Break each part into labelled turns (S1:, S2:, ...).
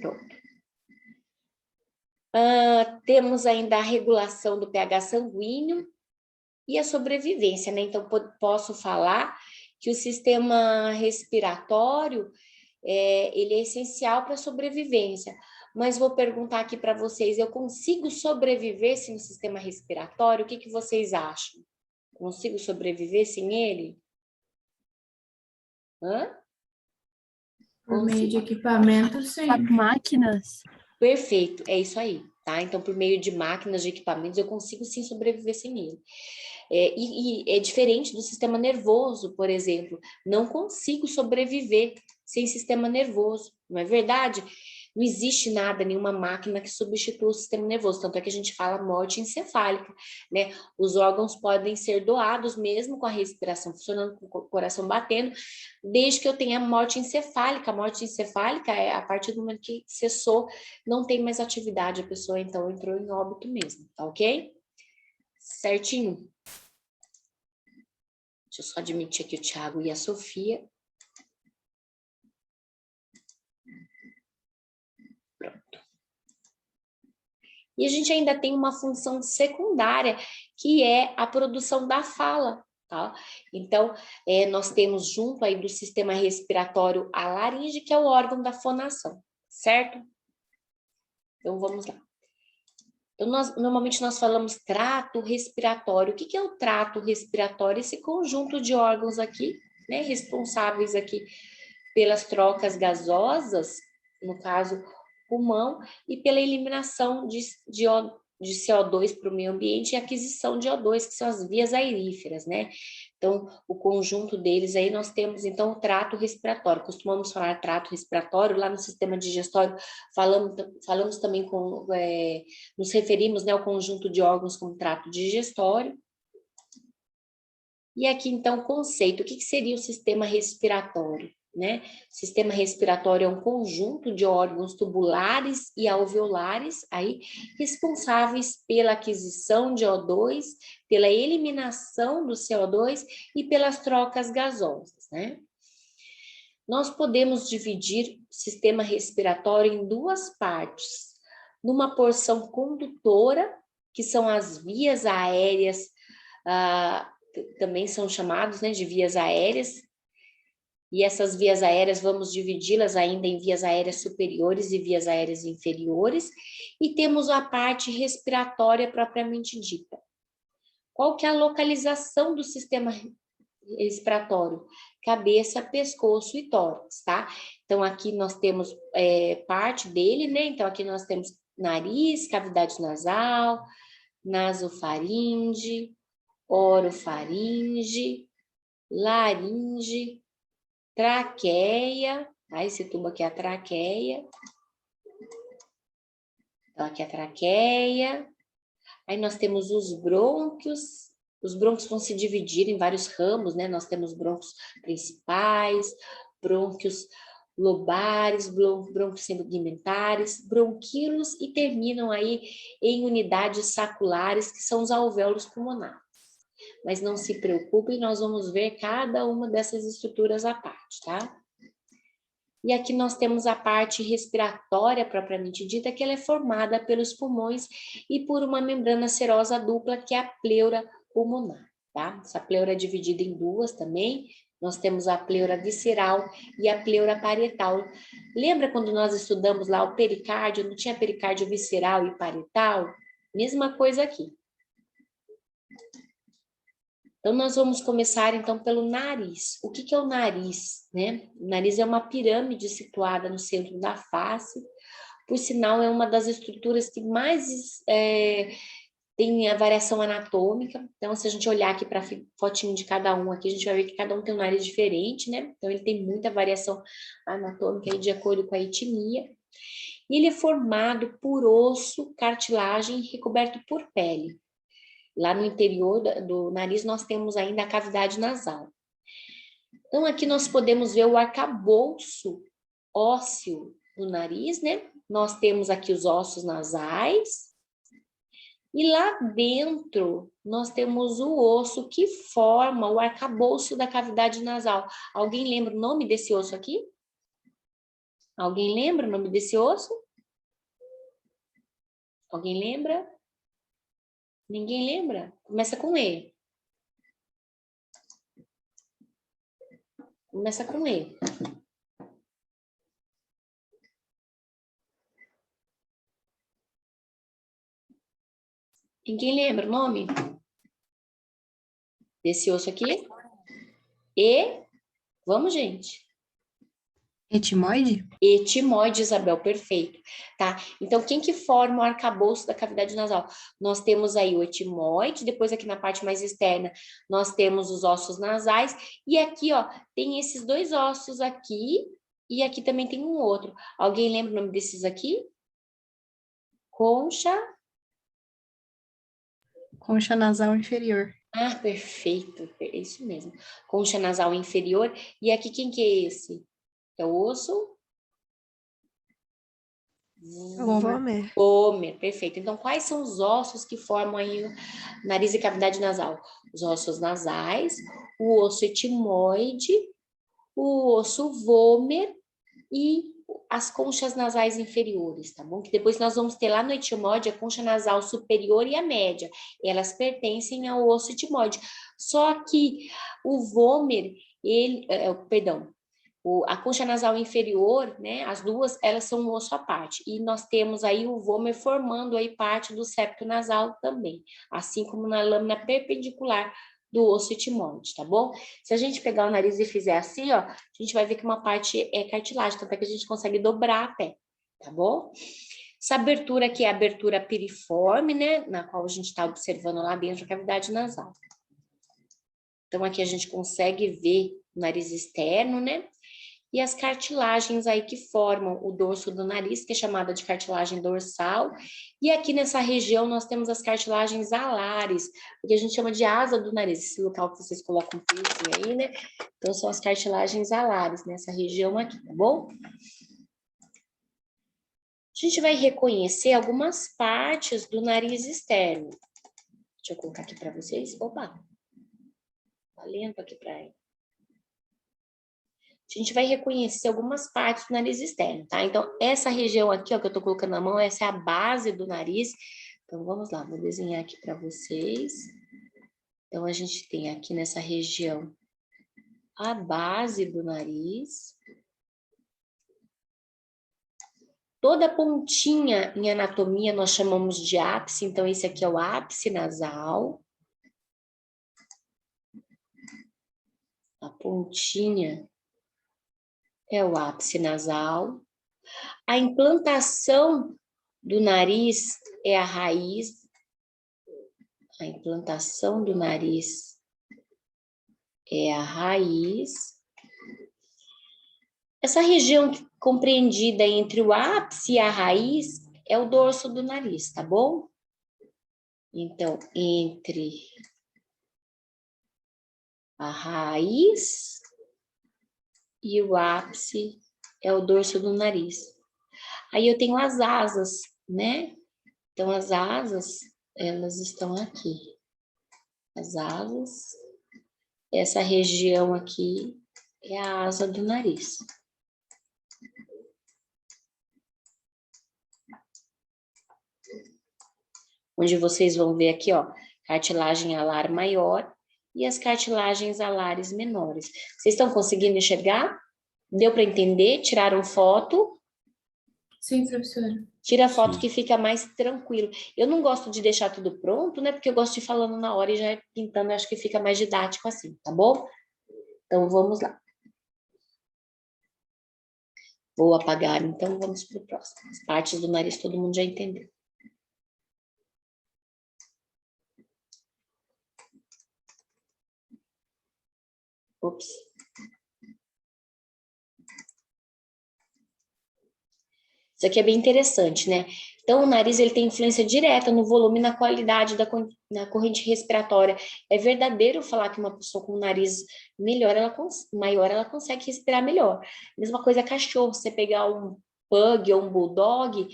S1: Pronto. Temos ainda a regulação do pH sanguíneo e a sobrevivência, né? Então, posso falar que o sistema respiratório, ele é essencial para a sobrevivência. Mas vou perguntar aqui para vocês, eu consigo sobreviver sem o sistema respiratório? O que que vocês acham? Consigo sobreviver sem ele?
S2: Por meio de equipamentos, sim.
S3: Máquinas?
S1: Perfeito, é isso aí, tá? Então, por meio de máquinas, de equipamentos, eu consigo sim sobreviver sem ele. E é diferente do sistema nervoso, por exemplo. Não consigo sobreviver sem sistema nervoso, não é verdade? Não existe nada, nenhuma máquina que substitua o sistema nervoso, tanto é que a gente fala morte encefálica, né? Os órgãos podem ser doados mesmo com a respiração funcionando, com o coração batendo, desde que eu tenha morte encefálica. A morte encefálica é a partir do momento que cessou, não tem mais atividade, a pessoa então entrou em óbito mesmo, tá ok? Certinho? Deixa eu só admitir aqui o Thiago e a Sofia. Pronto. E a gente ainda tem uma função secundária, que é a produção da fala, tá? Então, nós temos junto aí do sistema respiratório a laringe, que é o órgão da fonação, certo? Então, vamos lá. Então, normalmente nós falamos trato respiratório. O que é o trato respiratório? Esse conjunto de órgãos aqui, né, responsáveis aqui pelas trocas gasosas, no caso, pulmão, e pela eliminação de CO2 para o meio ambiente e aquisição de O2, que são as vias aeríferas, né? Então, o conjunto deles aí, nós temos, então, o trato respiratório. Costumamos falar trato respiratório, lá no sistema digestório, falamos também nos referimos, né, ao conjunto de órgãos como trato digestório. E aqui, então, o conceito, o que seria o sistema respiratório? Né? O sistema respiratório é um conjunto de órgãos tubulares e alveolares aí, responsáveis pela aquisição de O2, pela eliminação do CO2 e pelas trocas gasosas, né? Nós podemos dividir o sistema respiratório em duas partes. Numa porção condutora, que são as vias aéreas, também são chamados, né, de vias aéreas, e essas vias aéreas, vamos dividi-las ainda em vias aéreas superiores e vias aéreas inferiores, e temos a parte respiratória propriamente dita. Qual que é a localização do sistema respiratório? Cabeça, pescoço e tórax, tá? Então, aqui nós temos parte dele, né? Então, aqui nós temos nariz, cavidade nasal, nasofaringe, orofaringe, laringe, traqueia, tá? Esse tubo aqui é a traqueia. Então, aqui é a traqueia. Aí nós temos os brônquios. Os brônquios vão se dividir em vários ramos, né? Nós temos brônquios principais, brônquios lobares, brônquios segmentares, bronquíolos e terminam aí em unidades saculares, que são os alvéolos pulmonares. Mas não se preocupem, nós vamos ver cada uma dessas estruturas à parte, tá? E aqui nós temos a parte respiratória propriamente dita, que ela é formada pelos pulmões e por uma membrana serosa dupla, que é a pleura pulmonar, tá? Essa pleura é dividida em duas também. Nós temos a pleura visceral e a pleura parietal. Lembra quando nós estudamos lá o pericárdio? Não tinha pericárdio visceral e parietal? Mesma coisa aqui. Então, nós vamos começar, então, pelo nariz. O que é o nariz, né? O nariz é uma pirâmide situada no centro da face. Por sinal, é uma das estruturas que mais tem a variação anatômica. Então, se a gente olhar aqui para a fotinho de cada um aqui, a gente vai ver que cada um tem um nariz diferente, né? Então, ele tem muita variação anatômica aí de acordo com a etnia. E ele é formado por osso, cartilagem recoberto por pele. Lá no interior do nariz, nós temos ainda a cavidade nasal. Então, aqui nós podemos ver o arcabouço ósseo do nariz, né? Nós temos aqui os ossos nasais. E lá dentro, nós temos o osso que forma o arcabouço da cavidade nasal. Alguém lembra o nome desse osso aqui? Alguém lembra o nome desse osso? Alguém lembra? Ninguém lembra? Começa com E. Começa com E. Ninguém lembra o nome desse osso aqui? E, vamos, gente.
S3: Etimoide?
S1: Etimoide, Isabel, perfeito, tá? Então, quem que forma o arcabouço da cavidade nasal? Nós temos aí o etimoide, depois aqui na parte mais externa, nós temos os ossos nasais, e aqui, ó, tem esses dois ossos aqui, e aqui também tem um outro. Alguém lembra o nome desses aqui? Concha?
S3: Concha nasal inferior.
S1: Ah, perfeito, é isso mesmo. Concha nasal inferior, e aqui quem que é esse? É o osso?
S3: Vômer.
S1: Vômer, perfeito. Então, quais são os ossos que formam aí o nariz e cavidade nasal? Os ossos nasais, o osso etimoide, o osso vômer e as conchas nasais inferiores, tá bom? Que depois nós vamos ter lá no etimoide a concha nasal superior e a média. Elas pertencem ao osso etimoide. Só que o vômer, perdão, a concha nasal inferior, né, as duas, elas são um osso à parte. E nós temos aí o vômer formando aí parte do septo nasal também, assim como na lâmina perpendicular do osso etimoide, tá bom? Se a gente pegar o nariz e fizer assim, ó, a gente vai ver que uma parte é cartilagem, tanto é que a gente consegue dobrar até, tá bom? Essa abertura aqui é a abertura piriforme, né, na qual a gente está observando lá dentro a cavidade nasal. Então, aqui a gente consegue ver o nariz externo, né? E as cartilagens aí que formam o dorso do nariz, que é chamada de cartilagem dorsal. E aqui nessa região nós temos as cartilagens alares, que a gente chama de asa do nariz, esse local que vocês colocam piercing aí, né? Então são as cartilagens alares nessa região aqui, tá bom? A gente vai reconhecer algumas partes do nariz externo. Deixa eu colocar aqui para vocês. Opa! Tá lento aqui para ele. A gente vai reconhecer algumas partes do nariz externo, tá? Então, essa região aqui, ó, que eu tô colocando na mão, essa é a base do nariz. Então, vamos lá, vou desenhar aqui para vocês. Então, a gente tem aqui nessa região a base do nariz. Toda pontinha em anatomia nós chamamos de ápice, então esse aqui é o ápice nasal. A pontinha é o ápice nasal. A implantação do nariz é a raiz. A implantação do nariz é a raiz. Essa região compreendida entre o ápice e a raiz é o dorso do nariz, tá bom? Então, entre a raiz e o ápice é o dorso do nariz. Aí eu tenho as asas, né? Então, as asas, elas estão aqui. As asas, essa região aqui é a asa do nariz. Onde vocês vão ver aqui, ó, cartilagem alar maior e as cartilagens alares menores. Vocês estão conseguindo enxergar? Deu para entender? Tiraram foto?
S2: Sim, professora.
S1: Tira foto que fica mais tranquilo. Eu não gosto de deixar tudo pronto, né? Porque eu gosto de ir falando na hora e já pintando, eu acho que fica mais didático assim, tá bom? Então, vamos lá. Vou apagar, então vamos para o próximo. As partes do nariz todo mundo já entendeu. Ops. Isso aqui é bem interessante, né? Então, o nariz ele tem influência direta no volume e na qualidade na corrente respiratória. É verdadeiro falar que uma pessoa com o nariz maior, ela consegue respirar melhor. Mesma coisa cachorro, você pegar um pug ou um bulldog,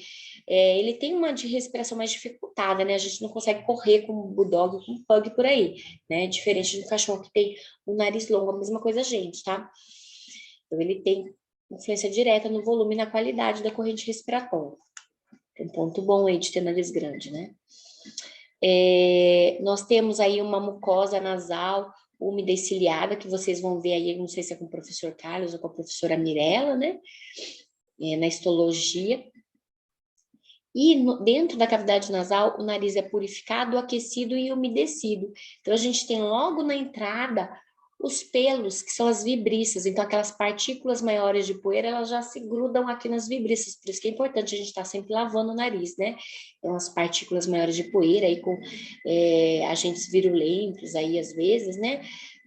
S1: ele tem uma de respiração mais dificultada, né? A gente não consegue correr com um bulldog ou com um pug por aí, né? Diferente do cachorro que tem o nariz longo, a mesma coisa a gente, tá? Então, ele tem influência direta no volume e na qualidade da corrente respiratória. Tem um ponto bom aí de ter nariz grande, né? Nós temos aí uma mucosa nasal úmida e ciliada, que vocês vão ver aí, não sei se é com o professor Carlos ou com a professora Mirella, né? Na histologia. E dentro da cavidade nasal, o nariz é purificado, aquecido e umedecido. Então, a gente tem logo na entrada os pelos, que são as vibrícias. Então, aquelas partículas maiores de poeira, elas já se grudam aqui nas vibrícias. Por isso que é importante a gente estar sempre lavando o nariz, né? Então, as partículas maiores de poeira aí com agentes virulentos aí, às vezes, né?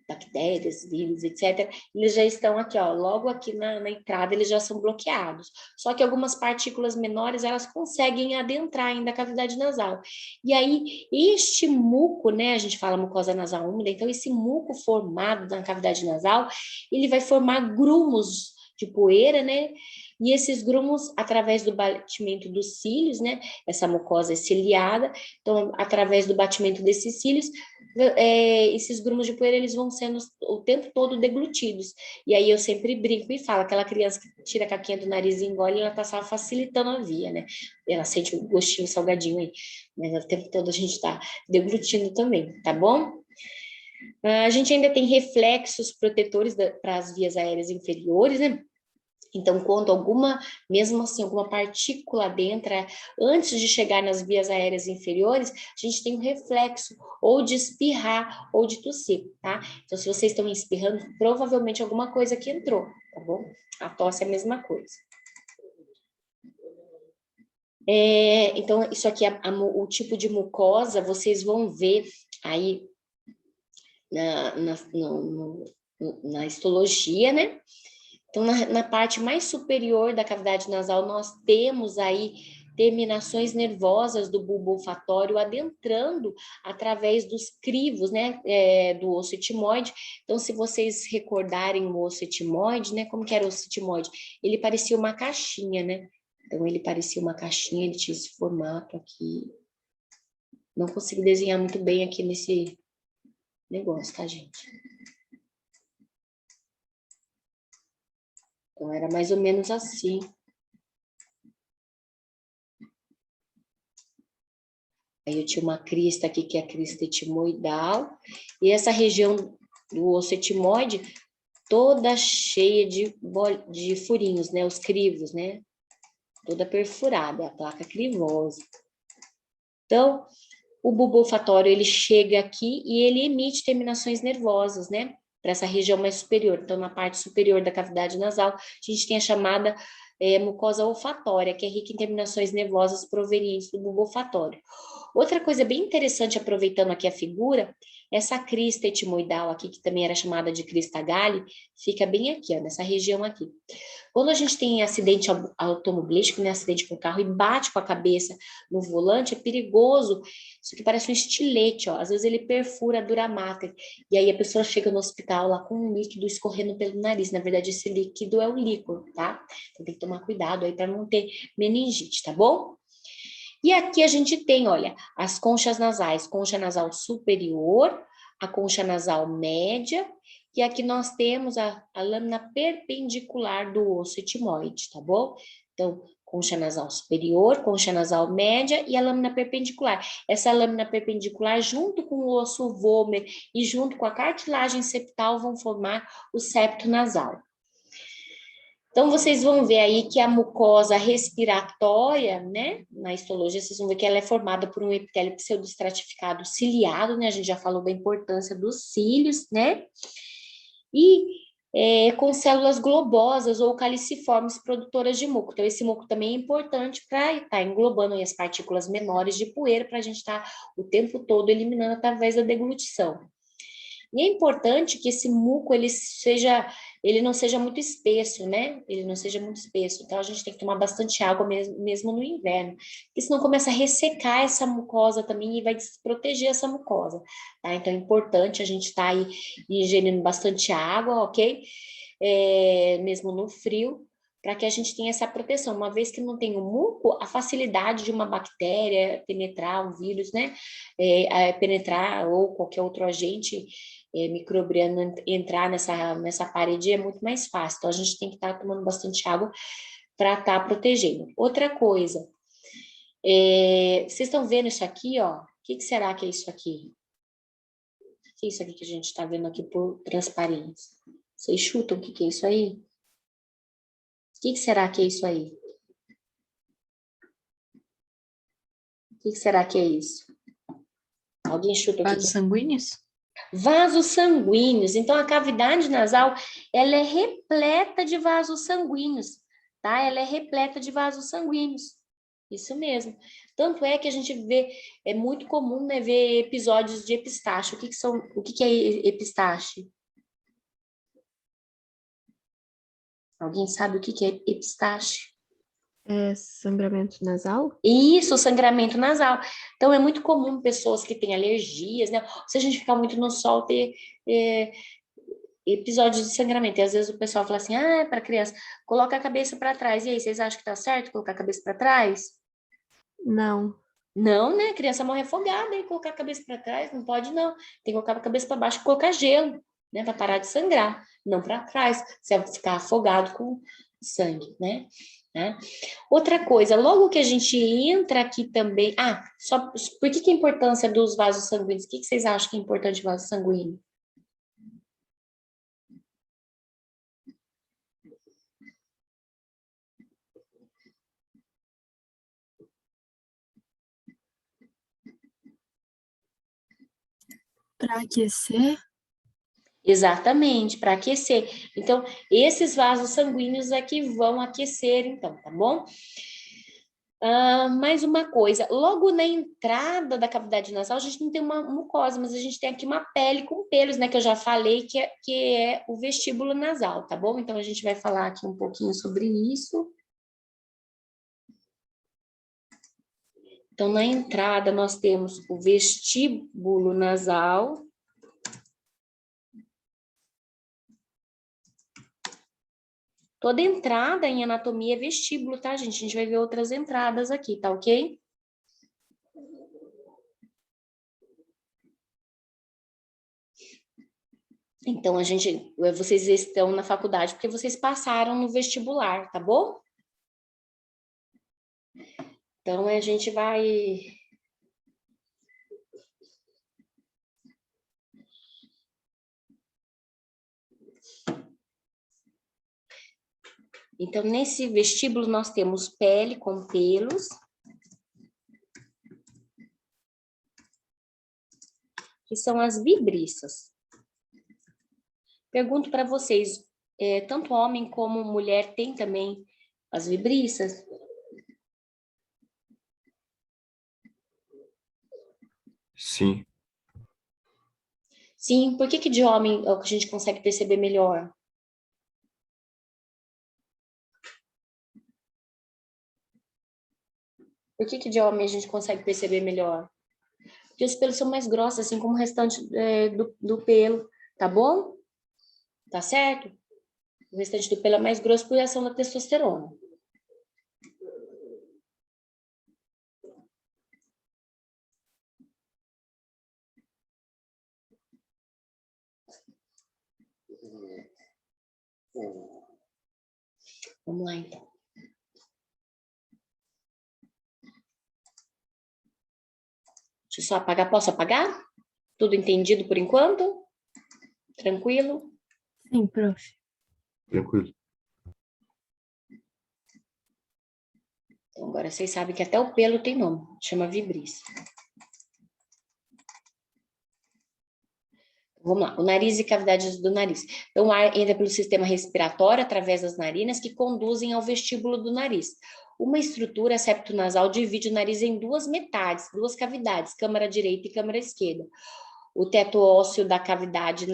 S1: Bactérias, vírus, etc., eles já estão aqui, ó, logo aqui na entrada, eles já são bloqueados. Só que algumas partículas menores, elas conseguem adentrar ainda a cavidade nasal. E aí, este muco, né, a gente fala mucosa nasal úmida, então esse muco formado na cavidade nasal, ele vai formar grumos de poeira, né, e esses grumos, através do batimento dos cílios, né, essa mucosa é ciliada, então, através do batimento desses cílios, esses grumos de poeira, eles vão sendo o tempo todo deglutidos. E aí eu sempre brinco e falo, aquela criança que tira a caquinha do nariz e engole, ela tá só facilitando a via, né? Ela sente o gostinho salgadinho aí, mas o tempo todo a gente tá deglutindo também, tá bom? A gente ainda tem reflexos protetores para as vias aéreas inferiores, né? Então, quando mesmo assim, alguma partícula entra antes de chegar nas vias aéreas inferiores, a gente tem um reflexo ou de espirrar ou de tossir, tá? Então, se vocês estão espirrando, provavelmente alguma coisa que entrou, tá bom? A tosse é a mesma coisa. Então, isso aqui, o tipo de mucosa, vocês vão ver aí na histologia, né? Então, na parte mais superior da cavidade nasal, nós temos aí terminações nervosas do bulbo olfatório adentrando através dos crivos, né, do osso etimoide. Então, se vocês recordarem o osso etimoide, né, como que era o osso etimoide? Ele parecia uma caixinha, né? Então, ele parecia uma caixinha, ele tinha esse formato aqui. Não consigo desenhar muito bem aqui nesse negócio, tá, gente? Então, era mais ou menos assim. Aí eu tinha uma crista aqui, que é a crista etimoidal. E essa região do osso etimoide, toda cheia de furinhos, né? Os crivos, né? Toda perfurada, é a placa crivosa. Então, o bulbo olfatório, ele chega aqui e ele emite terminações nervosas, né? Para essa região mais superior. Então, na parte superior da cavidade nasal, a gente tem a chamada mucosa olfatória, que é rica em terminações nervosas provenientes do bulbo olfatório. Outra coisa bem interessante, aproveitando aqui a figura, essa crista etimoidal aqui, que também era chamada de crista Galli, fica bem aqui, ó, nessa região aqui. Quando a gente tem acidente automobilístico, né, acidente com o carro, e bate com a cabeça no volante, é perigoso. Isso aqui parece um estilete, ó. Às vezes ele perfura a dura mater. E aí a pessoa chega no hospital lá com um líquido escorrendo pelo nariz. Na verdade, esse líquido é o líquor, tá? Então tem que tomar cuidado aí para não ter meningite, tá bom? E aqui a gente tem, olha, as conchas nasais, concha nasal superior, a concha nasal média, e aqui nós temos a lâmina perpendicular do osso etimoide, tá bom? Então, concha nasal superior, concha nasal média e a lâmina perpendicular. Essa lâmina perpendicular, junto com o osso vômer e junto com a cartilagem septal, vão formar o septo nasal. Então, vocês vão ver aí que a mucosa respiratória, né, na histologia, vocês vão ver que ela é formada por um epitélio pseudoestratificado ciliado, né, a gente já falou da importância dos cílios, né, e com células globosas ou caliciformes produtoras de muco. Então, esse muco também é importante para estar englobando aí as partículas menores de poeira, para a gente estar o tempo todo eliminando através da deglutição. E é importante que esse muco, ele não seja muito espesso, né? Ele não seja muito espesso. Então, a gente tem que tomar bastante água mesmo no inverno. Porque senão começa a ressecar essa mucosa também e vai desproteger essa mucosa, tá? Então, é importante a gente estar aí ingerindo bastante água, ok? Mesmo no frio, para que a gente tenha essa proteção. Uma vez que não tem o muco, a facilidade de uma bactéria penetrar, um vírus, né, penetrar ou qualquer outro agente microbiano entrar nessa parede é muito mais fácil. Então, a gente tem que estar tomando bastante água para estar protegendo. Outra coisa, vocês estão vendo isso aqui, ó? O que será que é isso aqui? O que é isso aqui que a gente está vendo aqui por transparência? Vocês chutam o que é isso aí? O que será que é isso aí? O que será que é isso? Alguém chuta o que é?
S3: Vasos sanguíneos?
S1: Vasos sanguíneos. Então, a cavidade nasal, ela é repleta de vasos sanguíneos, tá? Ela é repleta de vasos sanguíneos. Isso mesmo. Tanto é que a gente vê, é muito comum, né, ver episódios de epistaxe. O que é epistaxe? Alguém sabe o que é epistaxe?
S2: É sangramento nasal?
S1: Isso, sangramento nasal. Então, é muito comum pessoas que têm alergias, né? Se a gente ficar muito no sol, ter episódios de sangramento. E às vezes o pessoal fala assim, para criança, coloca a cabeça para trás. E aí, vocês acham que tá certo colocar a cabeça para trás?
S2: Não.
S1: Não, né? A criança morre afogada e colocar a cabeça para trás, não pode não. Tem que colocar a cabeça para baixo e colocar gelo, né? Para parar de sangrar, não para trás. Você vai ficar afogado com sangue, né? Outra coisa, logo que a gente entra aqui também... por que a importância dos vasos sanguíneos? O que vocês acham que é importante vaso sanguíneo?
S2: Para aquecer?
S1: Exatamente, para aquecer. Então, esses vasos sanguíneos é que vão aquecer, então, tá bom? Mais uma coisa, logo na entrada da cavidade nasal, a gente não tem uma mucosa, mas a gente tem aqui uma pele com pelos, né, que eu já falei, que é o vestíbulo nasal, tá bom? Então, a gente vai falar aqui um pouquinho sobre isso. Então, na entrada, nós temos o vestíbulo nasal. Toda entrada em anatomia é vestíbulo, tá, gente? A gente vai ver outras entradas aqui, tá ok? Então, vocês estão na faculdade porque vocês passaram no vestibular, tá bom? Então, a gente vai... Então, nesse vestíbulo, nós temos pele com pelos, que são as vibriças. Pergunto para vocês, tanto homem como mulher tem também as vibriças?
S4: Sim.
S1: Sim, por que de homem é o que a gente consegue perceber melhor? Por que de homem a gente consegue perceber melhor? Porque os pelos são mais grossos, assim como o restante do pelo, tá bom? Tá certo? O restante do pelo é mais grosso por ação da testosterona. Vamos lá, então. Deixa eu só apagar. Posso apagar? Tudo entendido por enquanto? Tranquilo?
S2: Sim, prof.
S4: Tranquilo.
S1: Então, agora vocês sabem que até o pelo tem nome. Chama vibriça. Vamos lá. O nariz e cavidades do nariz. Então, o ar entra pelo sistema respiratório através das narinas que conduzem ao vestíbulo do nariz. Uma estrutura septonasal divide o nariz em duas metades, duas cavidades, câmara direita e câmara esquerda. O teto ósseo da cavidade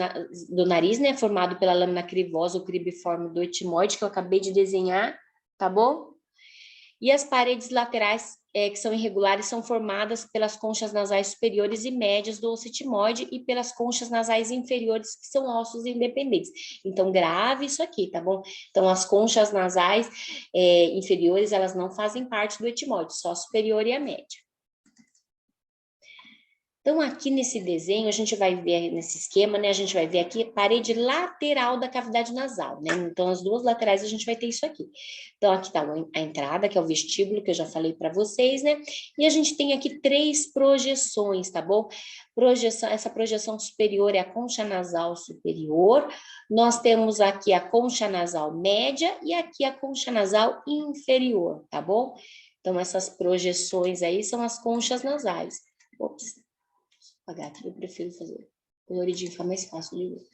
S1: do nariz, né, formado pela lâmina crivosa ou cribiforme do etimoide, que eu acabei de desenhar, tá bom? E as paredes laterais, que são irregulares, são formadas pelas conchas nasais superiores e médias do osso etimoide e pelas conchas nasais inferiores, que são ossos independentes. Então, grave isso aqui, tá bom? Então, as conchas nasais inferiores, elas não fazem parte do etimoide, só a superior e a média. Então, aqui nesse desenho, a gente vai ver, nesse esquema, né? A gente vai ver aqui a parede lateral da cavidade nasal, né? Então, as duas laterais a gente vai ter isso aqui. Então, aqui tá a entrada, que é o vestíbulo, que eu já falei para vocês, né? E a gente tem aqui 3 projeções, tá bom? Essa projeção superior é a concha nasal superior. Nós temos aqui a concha nasal média e aqui a concha nasal inferior, tá bom? Então, essas projeções aí são as conchas nasais. Ops. Apagar aqui, eu prefiro fazer coloridinho, fica mais fácil de ver.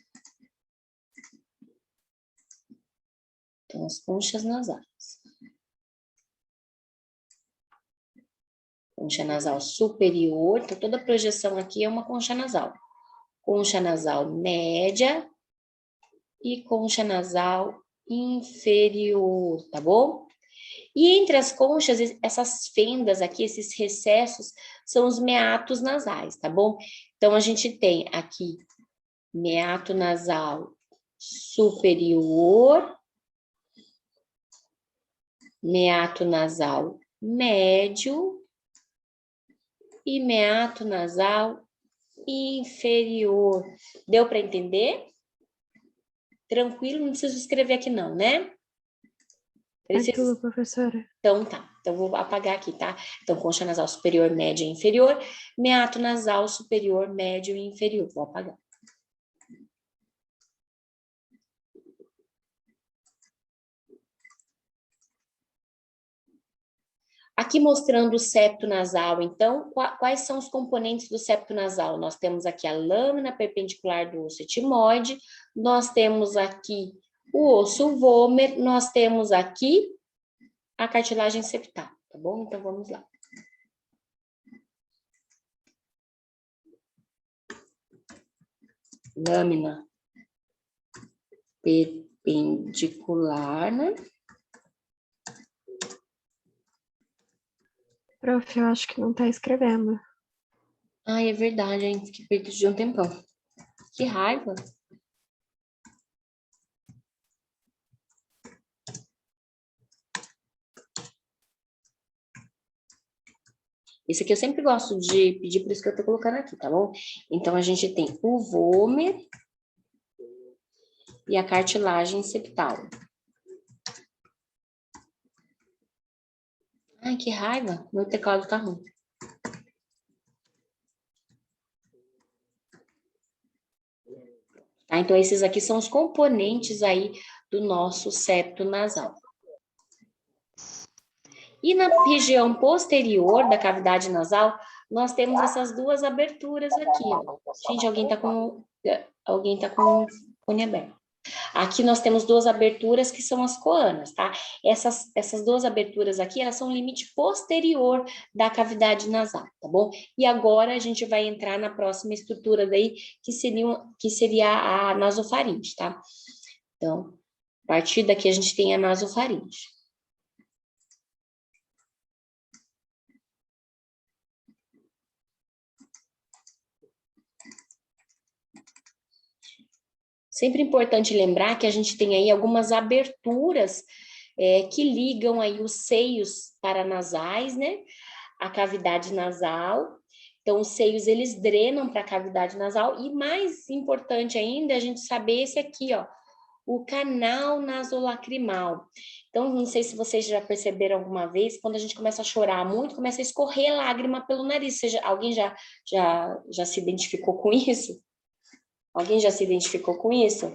S1: Então, as conchas nasais. Concha nasal superior, então toda projeção aqui é uma concha nasal. Concha nasal média e concha nasal inferior, tá bom? E entre as conchas, essas fendas aqui, esses recessos, são os meatos nasais, tá bom? Então, a gente tem aqui meato nasal superior, meato nasal médio e meato nasal inferior. Deu para entender? Tranquilo, não preciso escrever aqui não, né?
S2: Tranquilo, professora.
S1: Então, tá. Então, vou apagar aqui, tá? Então, concha nasal superior, média e inferior. Meato nasal superior, médio e inferior. Vou apagar. Aqui mostrando o septo nasal, então, quais são os componentes do septo nasal? Nós temos aqui a lâmina perpendicular do osso etimoide, nós temos aqui o osso vômer, nós temos aqui a cartilagem septal, tá bom? Então, vamos lá. Lâmina perpendicular, né?
S2: Prof, eu acho que não tá escrevendo.
S1: Ah, é verdade, hein? Fiquei perdido de um tempão. Que raiva. Esse aqui eu sempre gosto de pedir, por isso que eu tô colocando aqui, tá bom? Então, a gente tem o vômer e a cartilagem septal. Ai, que raiva. Meu teclado tá ruim. Tá? Então, esses aqui são os componentes aí do nosso septo nasal. E na região posterior da cavidade nasal, nós temos essas duas aberturas aqui, ó. Gente, alguém tá com o fone aberto. Aqui nós temos duas aberturas que são as coanas, tá? Essas duas aberturas aqui, elas são o limite posterior da cavidade nasal, tá bom? E agora a gente vai entrar na próxima estrutura daí, que seria a nasofaringe, tá? Então, a partir daqui a gente tem a nasofaringe. Sempre importante lembrar que a gente tem aí algumas aberturas que ligam aí os seios paranasais, né? A cavidade nasal. Então, os seios, eles drenam para a cavidade nasal. E mais importante ainda, a gente saber esse aqui, ó, o canal nasolacrimal. Então, não sei se vocês já perceberam alguma vez, quando a gente começa a chorar muito, começa a escorrer lágrima pelo nariz. Alguém já se identificou com isso? Alguém já se identificou com isso?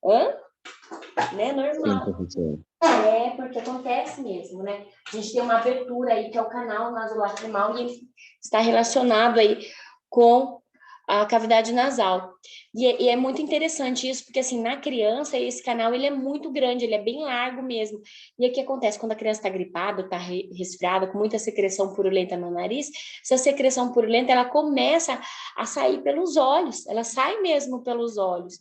S1: Hã? Né? Normal.
S5: Sim, professor.
S1: Porque acontece mesmo, né? A gente tem uma abertura aí, que é o canal nasolacrimal, e ele está relacionado aí com a cavidade nasal. E é muito interessante isso, porque assim, na criança, esse canal, ele é muito grande, ele é bem largo mesmo. E aí, o que acontece? Quando a criança está gripada, está resfriada, com muita secreção purulenta no nariz, essa secreção purulenta, ela começa a sair pelos olhos, ela sai mesmo pelos olhos.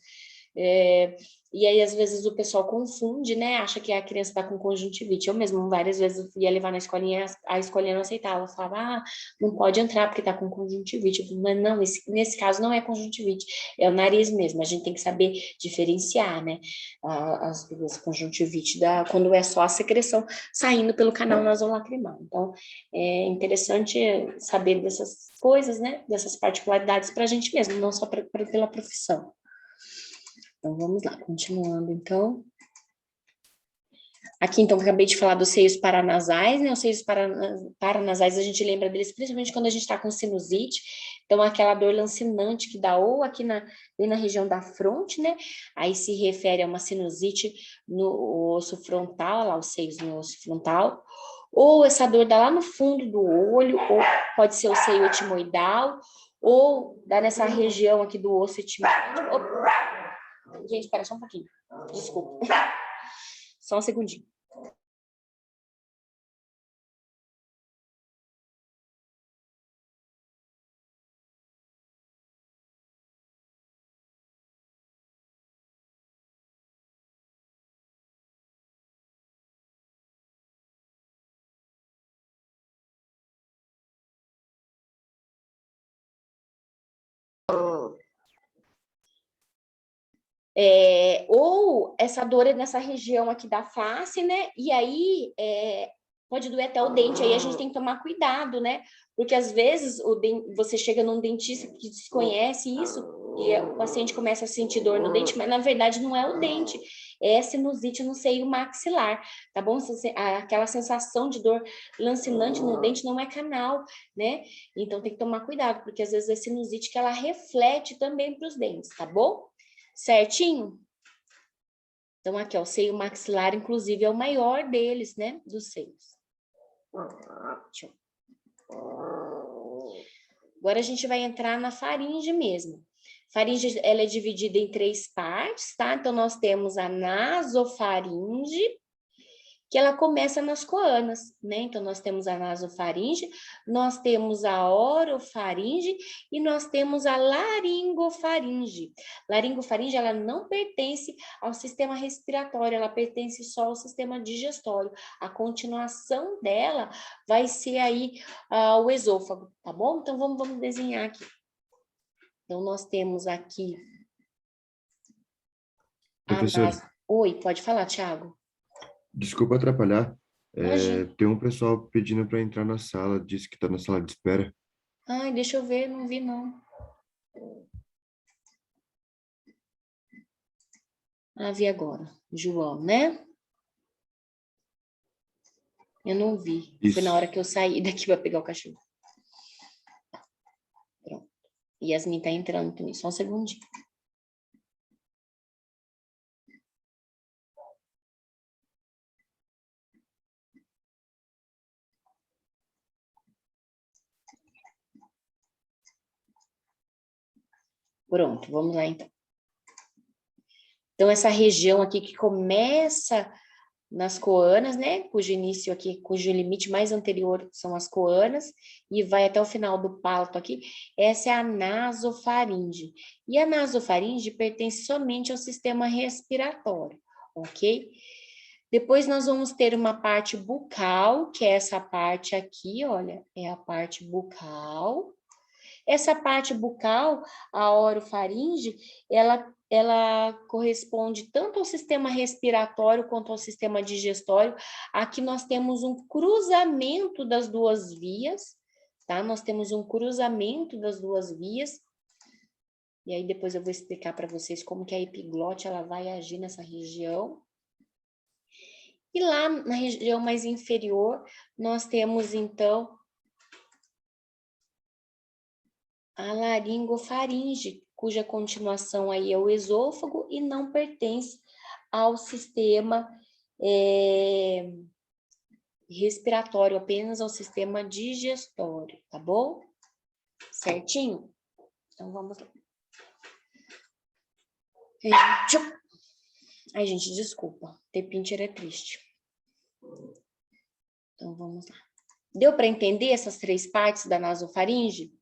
S1: E aí, às vezes, o pessoal confunde, né? Acha que a criança está com conjuntivite. Eu mesmo, várias vezes, ia levar na escolinha, a escolinha não aceitava. Ela falava, não pode entrar porque está com conjuntivite. Eu falei, não, nesse caso não é conjuntivite, é o nariz mesmo. A gente tem que saber diferenciar, né? As duas conjuntivite, quando é só a secreção saindo pelo canal nasolacrimal. Então, é interessante saber dessas coisas, né? Dessas particularidades para a gente mesmo, não só pela profissão. Então, vamos lá, continuando, então. Aqui, então, acabei de falar dos seios paranasais, né? Os seios paranasais, a gente lembra deles principalmente quando a gente está com sinusite. Então, aquela dor lancinante que dá ou aqui na região da fronte, né? Aí se refere a uma sinusite no osso frontal, lá os seios no osso frontal. Ou essa dor dá lá no fundo do olho, ou pode ser o seio etimoidal, ou dá nessa região aqui do osso etimoidal. Opa! Gente, espera só um pouquinho. Desculpa. Só um segundinho. Ou essa dor é nessa região aqui da face, né? E aí pode doer até o dente, aí a gente tem que tomar cuidado, né? Porque às vezes você chega num dentista que desconhece isso e o paciente começa a sentir dor no dente, mas na verdade não é o dente, é sinusite no seio maxilar, tá bom? Aquela sensação de dor lancinante no dente não é canal, né? Então tem que tomar cuidado, porque às vezes é sinusite que ela reflete também para os dentes, tá bom? Certinho? Então, aqui, ó, o seio maxilar, inclusive, é o maior deles, né? Dos seios. Agora, a gente vai entrar na faringe mesmo. Faringe, ela é dividida em 3 partes, tá? Então, nós temos a nasofaringe, que ela começa nas coanas, né? Então, nós temos a nasofaringe, nós temos a orofaringe e nós temos a laringofaringe. Laringofaringe, ela não pertence ao sistema respiratório, ela pertence só ao sistema digestório. A continuação dela vai ser aí o esôfago, tá bom? Então, vamos desenhar aqui. Então, nós temos aqui...
S4: Professor,
S1: Oi, pode falar, Thiago.
S4: desculpa atrapalhar.
S1: Imagina.
S4: Tem um pessoal pedindo para entrar na sala, disse que está na sala de espera.
S1: Ai, deixa eu ver, não vi não. Vi agora. João, né? Eu não vi.
S4: Isso.
S1: Foi na hora que eu saí daqui para pegar o cachorro. Pronto. Yasmin tá entrando também. Só um segundinho. Pronto, vamos lá então. Então, essa região aqui que começa nas coanas, né? Cujo início aqui, cujo limite mais anterior são as coanas, e vai até o final do palato aqui, essa é a nasofaringe. E a nasofaringe pertence somente ao sistema respiratório, ok? Depois nós vamos ter uma parte bucal, que é essa parte aqui, olha, é a parte bucal. Essa parte bucal, a orofaringe, ela corresponde tanto ao sistema respiratório quanto ao sistema digestório. Aqui nós temos um cruzamento das duas vias, tá? Nós temos um cruzamento das duas vias. E aí depois eu vou explicar para vocês como que a epiglote ela vai agir nessa região. E lá na região mais inferior, nós temos então a laringofaringe, cuja continuação aí é o esôfago e não pertence ao sistema respiratório, apenas ao sistema digestório, tá bom? Certinho? Então, vamos lá. Ai, gente, desculpa, ter pincher é triste. Então, vamos lá. Deu para entender essas 3 partes da nasofaringe?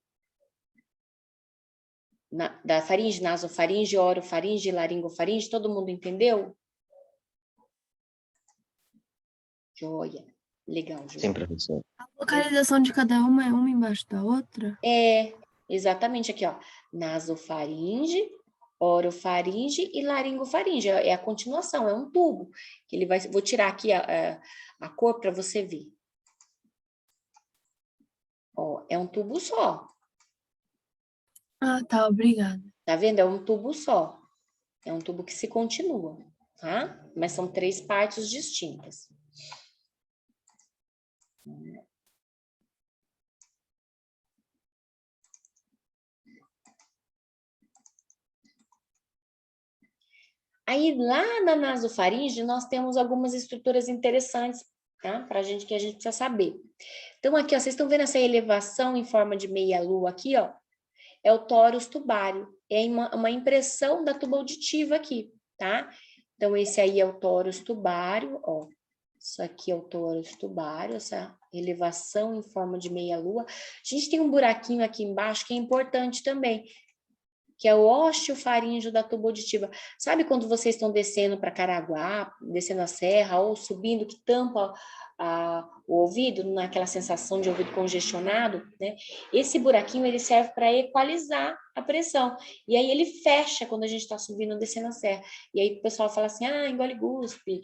S1: da faringe, nasofaringe, orofaringe, laringofaringe, todo mundo entendeu? Joia. Legal, Joia.
S5: Sim, professor.
S3: A localização de cada uma é uma embaixo da outra?
S1: Exatamente aqui, ó. Nasofaringe, orofaringe e laringofaringe. É a continuação, é um tubo. Que ele vai, vou tirar aqui a cor para você ver. Ó, é um tubo só.
S3: Ah, tá, obrigada.
S1: Tá vendo? É um tubo só. É um tubo que se continua, tá? Mas são 3 partes distintas. Aí, lá na nasofaringe, nós temos algumas estruturas interessantes, tá? Pra gente, que a gente precisa saber. Então, aqui, ó, vocês estão vendo essa elevação em forma de meia-lua aqui, ó? É o tórus tubário. É uma impressão da tuba auditiva aqui, tá? Então, esse aí é o tórus tubário, ó. Isso aqui é o tórus tubário, essa elevação em forma de meia-lua. A gente tem um buraquinho aqui embaixo que é importante também, que é o osteofaríngeo da tuba auditiva. Sabe quando vocês estão descendo para Caraguá, descendo a serra, ou subindo, que tampa o ouvido, naquela sensação de ouvido congestionado, né? Esse buraquinho, ele serve para equalizar a pressão. E aí ele fecha quando a gente está subindo ou descendo a serra. E aí o pessoal fala assim, engole guspe,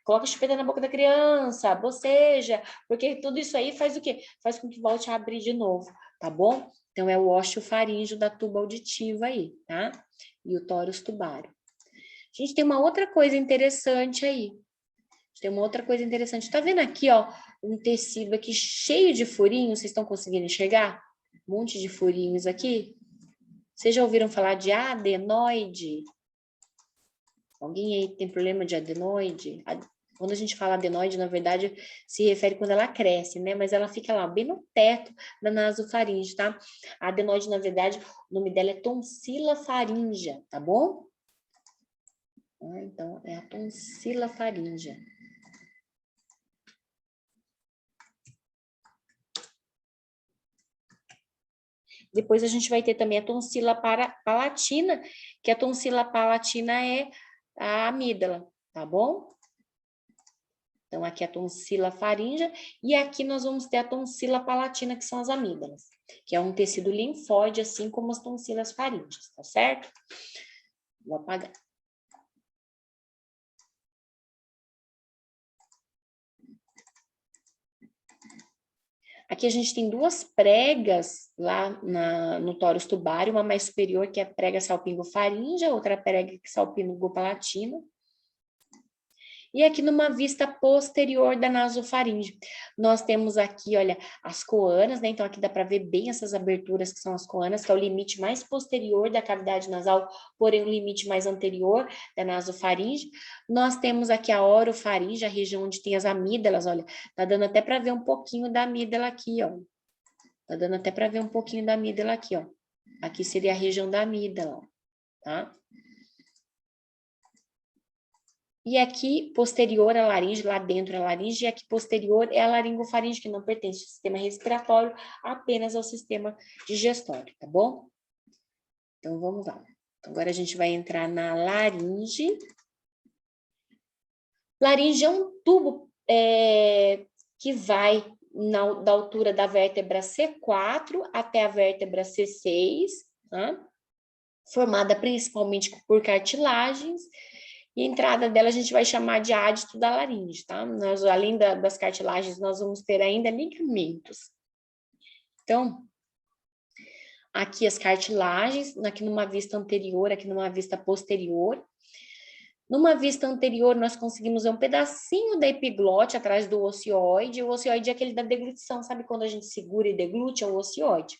S1: coloca a chupeta na boca da criança, boceja, porque tudo isso aí faz o quê? Faz com que volte a abrir de novo, tá bom? Então, é o osteofaríngeo da tuba auditiva aí, tá? E o tórus tubário. A gente tem uma outra coisa interessante aí. Tá vendo aqui, ó, um tecido aqui cheio de furinhos? Vocês estão conseguindo enxergar? Um monte de furinhos aqui. Vocês já ouviram falar de adenoide? Alguém aí tem problema de adenoide? Quando a gente fala adenoide, na verdade, se refere quando ela cresce, né? Mas ela fica lá, bem no teto da nasofaringe, tá? A adenoide, na verdade, o nome dela é tonsila faríngea, tá bom? Então, é a tonsila faríngea. Depois a gente vai ter também a tonsila palatina, que a tonsila palatina é a amígdala, tá bom? Então, aqui é a tonsila faríngea, e aqui nós vamos ter a tonsila palatina, que são as amígdalas, que é um tecido linfóide, assim como as tonsilas faríngeas, tá certo? Vou apagar. Aqui a gente tem 2 pregas lá no tórus tubário, uma mais superior, que é a prega salpingo-faríngea, outra prega salpingo-palatina. E aqui numa vista posterior da nasofaringe, nós temos aqui, olha, as coanas, né? Então aqui dá para ver bem essas aberturas que são as coanas, que é o limite mais posterior da cavidade nasal, porém o limite mais anterior da nasofaringe. Nós temos aqui a orofaringe, a região onde tem as amígdalas, olha, tá dando até para ver um pouquinho da amígdala aqui, ó. Tá dando até para ver um pouquinho da amígdala aqui, ó. Aqui seria a região da amígdala, ó, tá? E aqui, posterior à laringe, lá dentro é a laringe, e aqui posterior é a laringofaringe, que não pertence ao sistema respiratório, apenas ao sistema digestório, tá bom? Então, vamos lá. Agora, a gente vai entrar na laringe. Laringe é um tubo que vai da altura da vértebra C4 até a vértebra C6, tá? Formada principalmente por cartilagens. E a entrada dela a gente vai chamar de ádito da laringe, tá? Nós, além das cartilagens, nós vamos ter ainda ligamentos. Então, aqui as cartilagens, aqui numa vista anterior, aqui numa vista posterior. Numa vista anterior, nós conseguimos ver um pedacinho da epiglote atrás do ocioide. O ocioide é aquele da deglutição, sabe quando a gente segura e deglute? É o ocioide.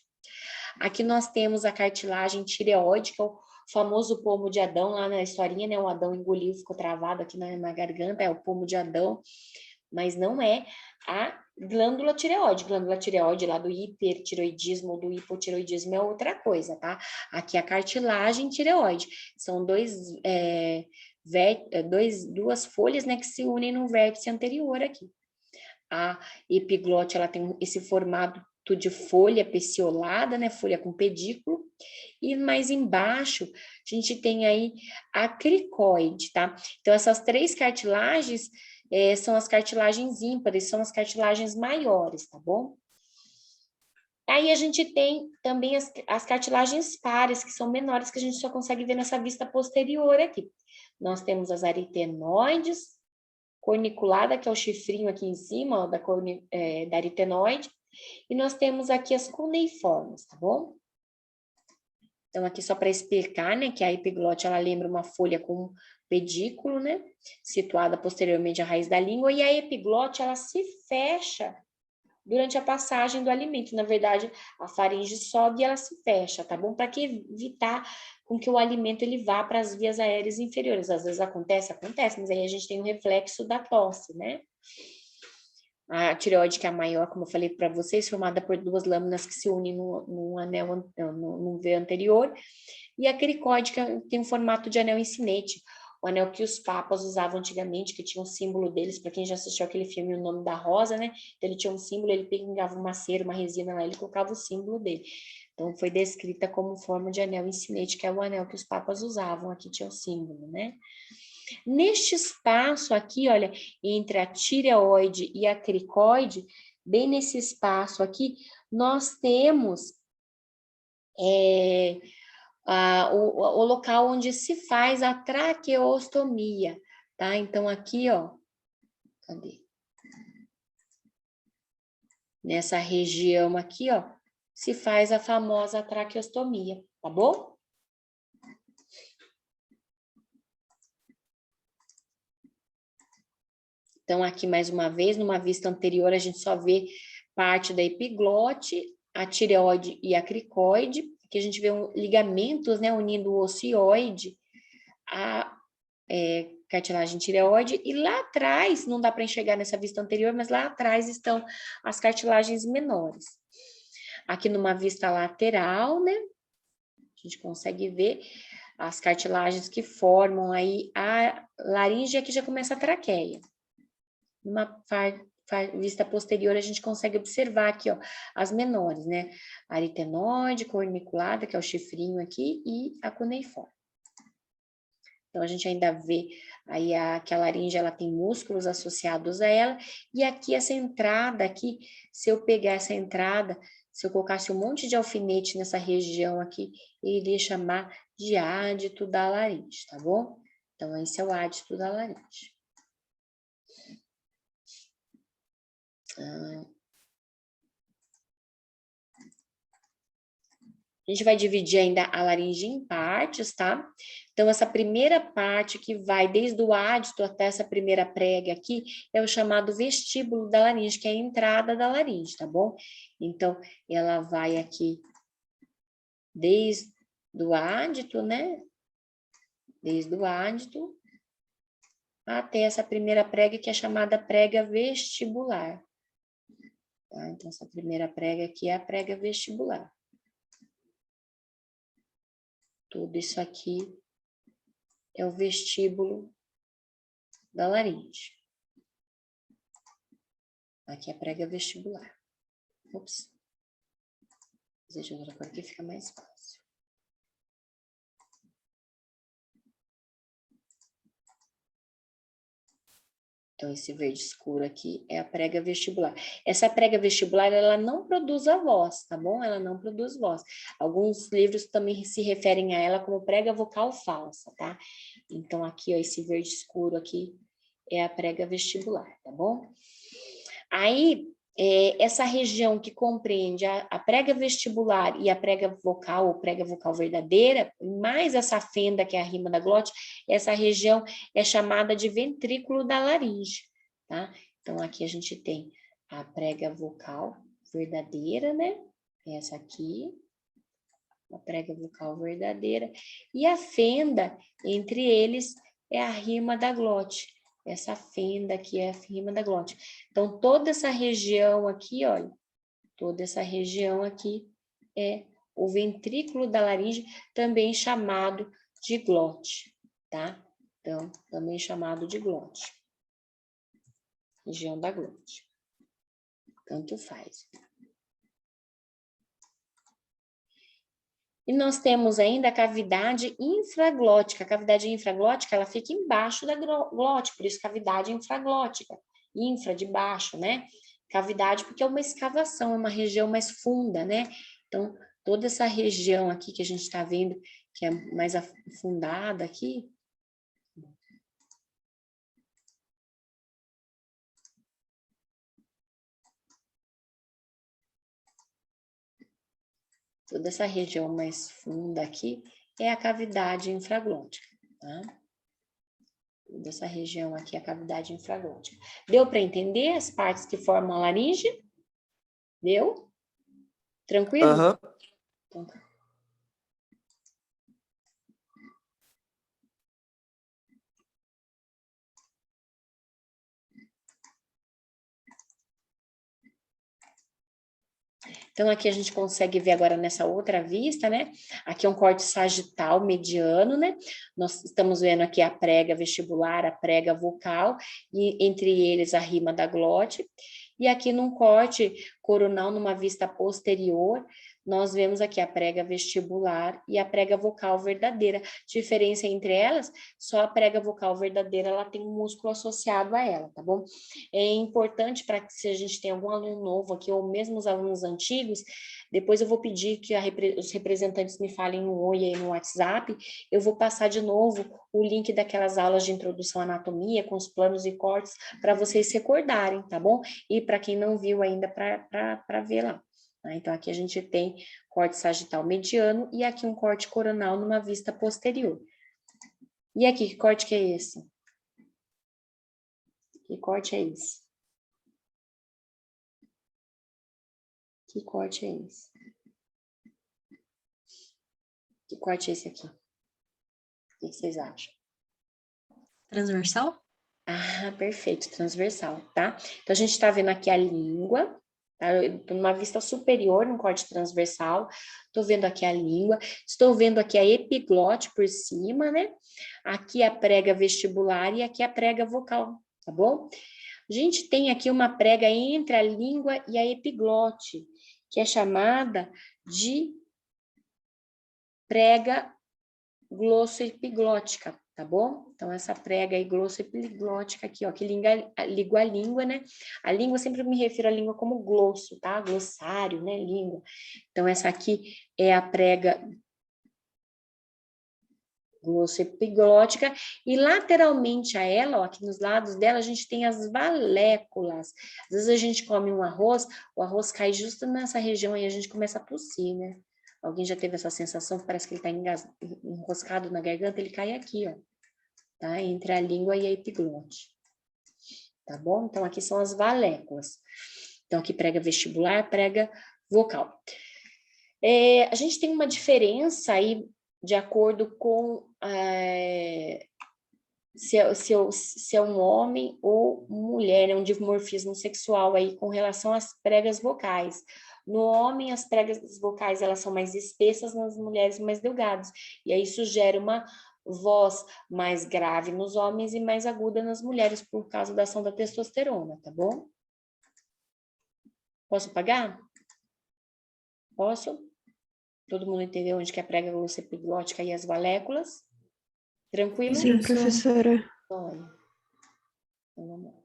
S1: Aqui nós temos a cartilagem tireoide, que é o famoso pomo de Adão, lá na historinha, né? O Adão engoliu, ficou travado aqui na garganta, é o pomo de Adão, mas não é a glândula tireoide. Glândula tireoide lá do hipertireoidismo ou do hipotireoidismo é outra coisa, tá? Aqui é a cartilagem tireoide. São duas folhas, né, que se unem no vértice anterior aqui. A epiglote, ela tem esse formato de folha peciolada, né? Folha com pedículo. E mais embaixo, a gente tem aí a cricoide, tá? Então, essas 3 cartilagens são as cartilagens ímpares, são as cartilagens maiores, tá bom? Aí a gente tem também as cartilagens pares, que são menores, que a gente só consegue ver nessa vista posterior aqui. Nós temos as aritenoides, corniculada, que é o chifrinho aqui em cima, ó, da aritenoide, e nós temos aqui as cuneiformes, tá bom? Então, aqui só para explicar, né, que a epiglote, ela lembra uma folha com pedículo, né, situada posteriormente à raiz da língua, e a epiglote, ela se fecha durante a passagem do alimento. Na verdade, a faringe sobe e ela se fecha, tá bom? Para que evitar com que o alimento ele vá para as vias aéreas inferiores. Às vezes acontece, mas aí a gente tem um reflexo da tosse, né? A tireoide, que é a maior, como eu falei para vocês, formada por 2 lâminas que se unem num anel, no veio anterior, e a cricoide, que tem um formato de anel em sinete, o anel que os papas usavam antigamente, que tinha um símbolo deles, para quem já assistiu aquele filme O Nome da Rosa, né? Então, ele tinha um símbolo, ele pegava uma cera, uma resina lá, ele colocava o símbolo dele. Então, foi descrita como forma de anel em sinete, que é o anel que os papas usavam, aqui tinha o símbolo, né? Neste espaço aqui, olha, entre a tireoide e a cricoide, bem nesse espaço aqui, nós temos o local onde se faz a traqueostomia, tá? Então, aqui, ó, cadê? Nessa região aqui, ó, se faz a famosa traqueostomia, tá bom? Então, aqui, mais uma vez, numa vista anterior, a gente só vê parte da epiglote, a tireoide e a cricoide, que a gente vê ligamentos, né, unindo o ocioide à cartilagem tireoide, e lá atrás, não dá para enxergar nessa vista anterior, mas lá atrás estão as cartilagens menores. Aqui numa vista lateral, né, a gente consegue ver as cartilagens que formam aí a laringe, aqui já começa a traqueia. Numa vista posterior, a gente consegue observar aqui, ó, as menores, né? A aritenoide, corniculada, que é o chifrinho aqui, e a cuneiforme. Então, a gente ainda vê aí que a laringe, ela tem músculos associados a ela, e aqui essa entrada aqui, se eu pegar essa entrada, se eu colocasse um monte de alfinete nessa região aqui, eu iria chamar de ádito da laringe, tá bom? Então, esse é o ádito da laringe. A gente vai dividir ainda a laringe em partes, tá? Então, essa primeira parte que vai desde o ádito até essa primeira prega aqui é o chamado vestíbulo da laringe, que é a entrada da laringe, tá bom? Então, ela vai aqui desde o ádito, né? Desde o ádito até essa primeira prega, que é chamada prega vestibular. Tá? Então, essa primeira prega aqui é a prega vestibular. Tudo isso aqui é o vestíbulo da laringe. Aqui é a prega vestibular. Ops. Deixa eu ver agora que fica mais fácil. Então, esse verde escuro aqui é a prega vestibular. Essa prega vestibular, ela não produz a voz, tá bom? Ela não produz voz. Alguns livros também se referem a ela como prega vocal falsa, tá? Então, aqui, ó, esse verde escuro aqui é a prega vestibular, tá bom? Aí, essa região que compreende a prega vestibular e a prega vocal, ou prega vocal verdadeira, mais essa fenda que é a rima da glote, essa região é chamada de ventrículo da laringe, tá? Então, aqui a gente tem a prega vocal verdadeira, né? Essa aqui, a prega vocal verdadeira, e a fenda entre eles é a rima da glote. Essa fenda aqui é a rima da glote. Então, toda essa região aqui, olha, toda essa região aqui é o ventrículo da laringe, também chamado de glote, tá? Então, também chamado de glote. Região da glote. Tanto faz. E nós temos ainda a cavidade infraglótica. A cavidade infraglótica, ela fica embaixo da glote, por isso cavidade infraglótica. Infra, de baixo, né? Cavidade, porque é uma escavação, é uma região mais funda, né? Então, toda essa região aqui que a gente está vendo, que é mais afundada aqui, toda essa região mais funda aqui é a cavidade infraglótica, tá? Toda essa região aqui é a cavidade infraglótica. Deu para entender as partes que formam a laringe? Deu? Tranquilo?
S5: Aham.
S1: Então, tá. Então, aqui a gente consegue ver agora nessa outra vista, né? Aqui é um corte sagital mediano, né? Nós estamos vendo aqui a prega vestibular, a prega vocal, e entre eles a rima da glote. E aqui num corte coronal, numa vista posterior, nós vemos aqui a prega vestibular e a prega vocal verdadeira. Diferença entre elas, só a prega vocal verdadeira, ela tem um músculo associado a ela, tá bom? É importante para que se a gente tem algum aluno novo aqui, ou mesmo os alunos antigos, depois eu vou pedir que os representantes me falem um oi aí no WhatsApp, eu vou passar de novo o link daquelas aulas de introdução à anatomia, com os planos e cortes, para vocês se recordarem, tá bom? E para quem não viu ainda, para ver lá. Tá? Então, aqui a gente tem corte sagital mediano e aqui um corte coronal numa vista posterior. E aqui, que corte que é esse? Que corte é esse? Que corte é esse? Que corte é esse aqui? O que vocês acham?
S6: Transversal?
S1: Ah, perfeito, transversal, tá? Então, a gente está vendo aqui a língua, tá? Numa vista superior, um corte transversal. Estou vendo aqui a língua. Estou vendo aqui a epiglote por cima, né? Aqui a prega vestibular e aqui a prega vocal, tá bom? A gente tem aqui uma prega entre a língua e a epiglote, que é chamada de prega glossoepiglótica, tá bom? Então, essa prega aí glossoepiglótica aqui, ó, que liga a língua, né? A língua, sempre me refiro à língua como glosso, tá? Glossário, né? Língua. Então, essa aqui é a prega glossoepiglótica, e lateralmente a ela, ó, aqui nos lados dela, a gente tem as valéculas. Às vezes a gente come um arroz, o arroz cai justo nessa região e a gente começa a tossir, né? Alguém já teve essa sensação que parece que ele está enroscado na garganta? Ele cai aqui, ó, tá? Entre a língua e a epiglote. Tá bom? Então, aqui são as valéculas. Então, aqui prega vestibular, prega vocal. A gente tem uma diferença aí, de acordo com se é um homem ou mulher, né? Um dimorfismo sexual aí com relação às pregas vocais. No homem, as pregas vocais, elas são mais espessas, nas mulheres mais delgadas. E aí isso gera uma voz mais grave nos homens e mais aguda nas mulheres, por causa da ação da testosterona, tá bom? Posso apagar? Posso? Todo mundo entendeu onde que é a prega glossoepiglótica e as valéculas? Tranquilo?
S2: Sim, professora.
S1: Olha. Então, vamos lá.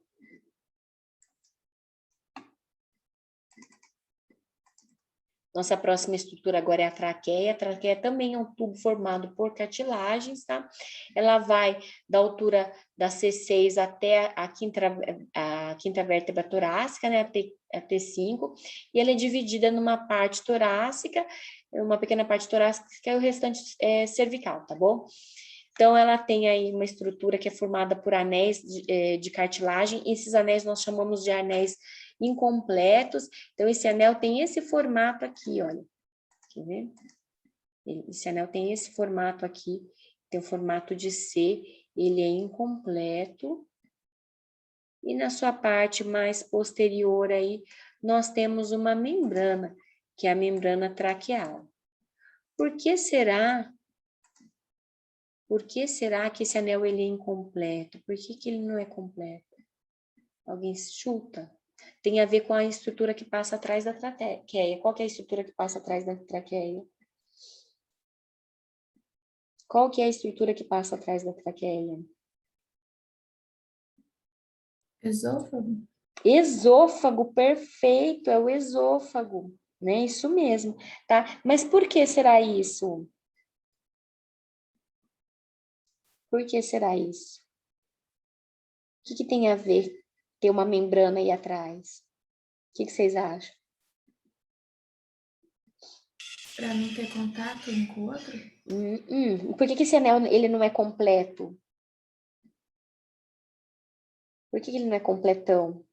S1: Nossa próxima estrutura agora é a traqueia. A traqueia também é um tubo formado por cartilagens, tá? Ela vai da altura da C6 até a quinta vértebra torácica, né? A T5, e ela é dividida numa parte torácica, uma pequena parte torácica, e o restante é cervical, tá bom? Então, ela tem aí uma estrutura que é formada por anéis de cartilagem. Esses anéis nós chamamos de anéis incompletos. Então, esse anel tem esse formato aqui, olha. Quer ver? Esse anel tem esse formato aqui, tem o formato de C, ele é incompleto. E na sua parte mais posterior aí, nós temos uma membrana, que é a membrana traqueal. Por que será que esse anel ele é incompleto? Por que ele não é completo? Alguém chuta? Tem a ver com a estrutura que passa atrás da traqueia. Qual que é a estrutura que passa atrás da traqueia? Qual que é a estrutura que passa atrás da traqueia?
S3: Esôfago?
S1: Esôfago, perfeito, é o esôfago, né? Isso mesmo, tá? Mas por que será isso? Por que será isso? O que tem a ver ter uma membrana aí atrás? O que vocês acham?
S3: Para não ter contato um com o outro?
S1: Por que esse anel ele não é completo? Por que ele não é completão?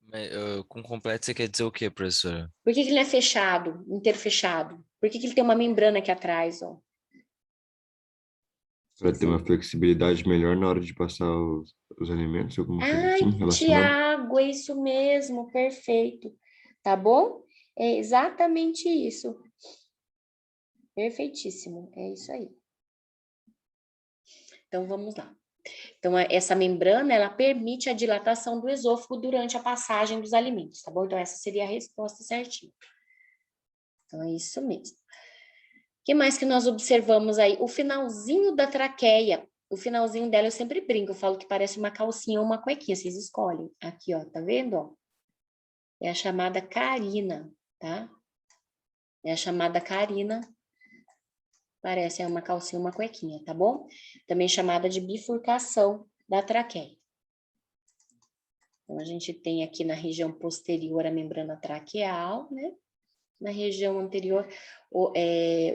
S5: Mas, com completo você quer dizer o quê, professora?
S1: Por que ele não é fechado, inteiro fechado? Por que ele tem uma membrana aqui atrás, ó?
S4: Para ter uma flexibilidade melhor na hora de passar os alimentos, alguma coisa
S1: Ai,
S4: assim relacionada.
S1: Tiago, é isso mesmo, perfeito. Tá bom? É exatamente isso. Perfeitíssimo, é isso aí. Então, vamos lá. Então, essa membrana, ela permite a dilatação do esôfago durante a passagem dos alimentos, tá bom? Então, essa seria a resposta certinha. Então, é isso mesmo. O que mais que nós observamos aí? O finalzinho da traqueia. O finalzinho dela eu sempre brinco, eu falo que parece uma calcinha ou uma cuequinha, vocês escolhem. Aqui, ó, tá vendo, ó? É a chamada carina, tá? É a chamada carina. Parece uma calcinha ou uma cuequinha, tá bom? Também chamada de bifurcação da traqueia. Então, a gente tem aqui na região posterior a membrana traqueal, né? Na região anterior,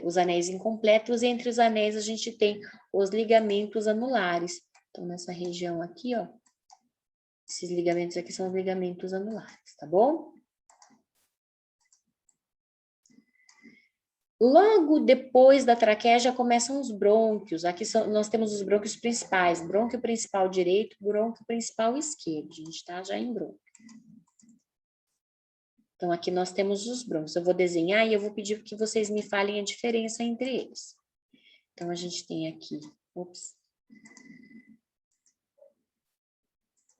S1: os anéis incompletos, e entre os anéis a gente tem os ligamentos anulares. Então, nessa região aqui, ó, esses ligamentos aqui são os ligamentos anulares, tá bom? Logo depois da traqueia já começam os brônquios. Aqui nós temos os brônquios principais, brônquio principal direito, brônquio principal esquerdo. A gente está já em brônquio. Então, aqui nós temos os brônquios. Eu vou desenhar e eu vou pedir que vocês me falem a diferença entre eles. Então, a gente tem aqui,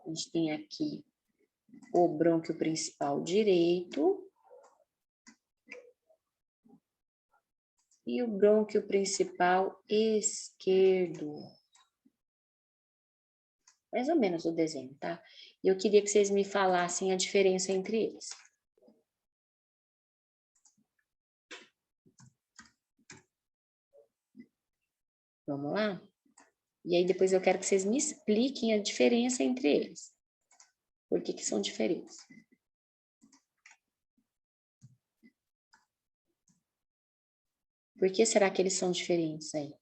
S1: a gente tem aqui o brônquio principal direito e o brônquio principal esquerdo. Mais ou menos o desenho, tá? E eu queria que vocês me falassem a diferença entre eles. Vamos lá? E aí depois eu quero que vocês me expliquem a diferença entre eles. Por que são diferentes? Por que será que eles são diferentes aí?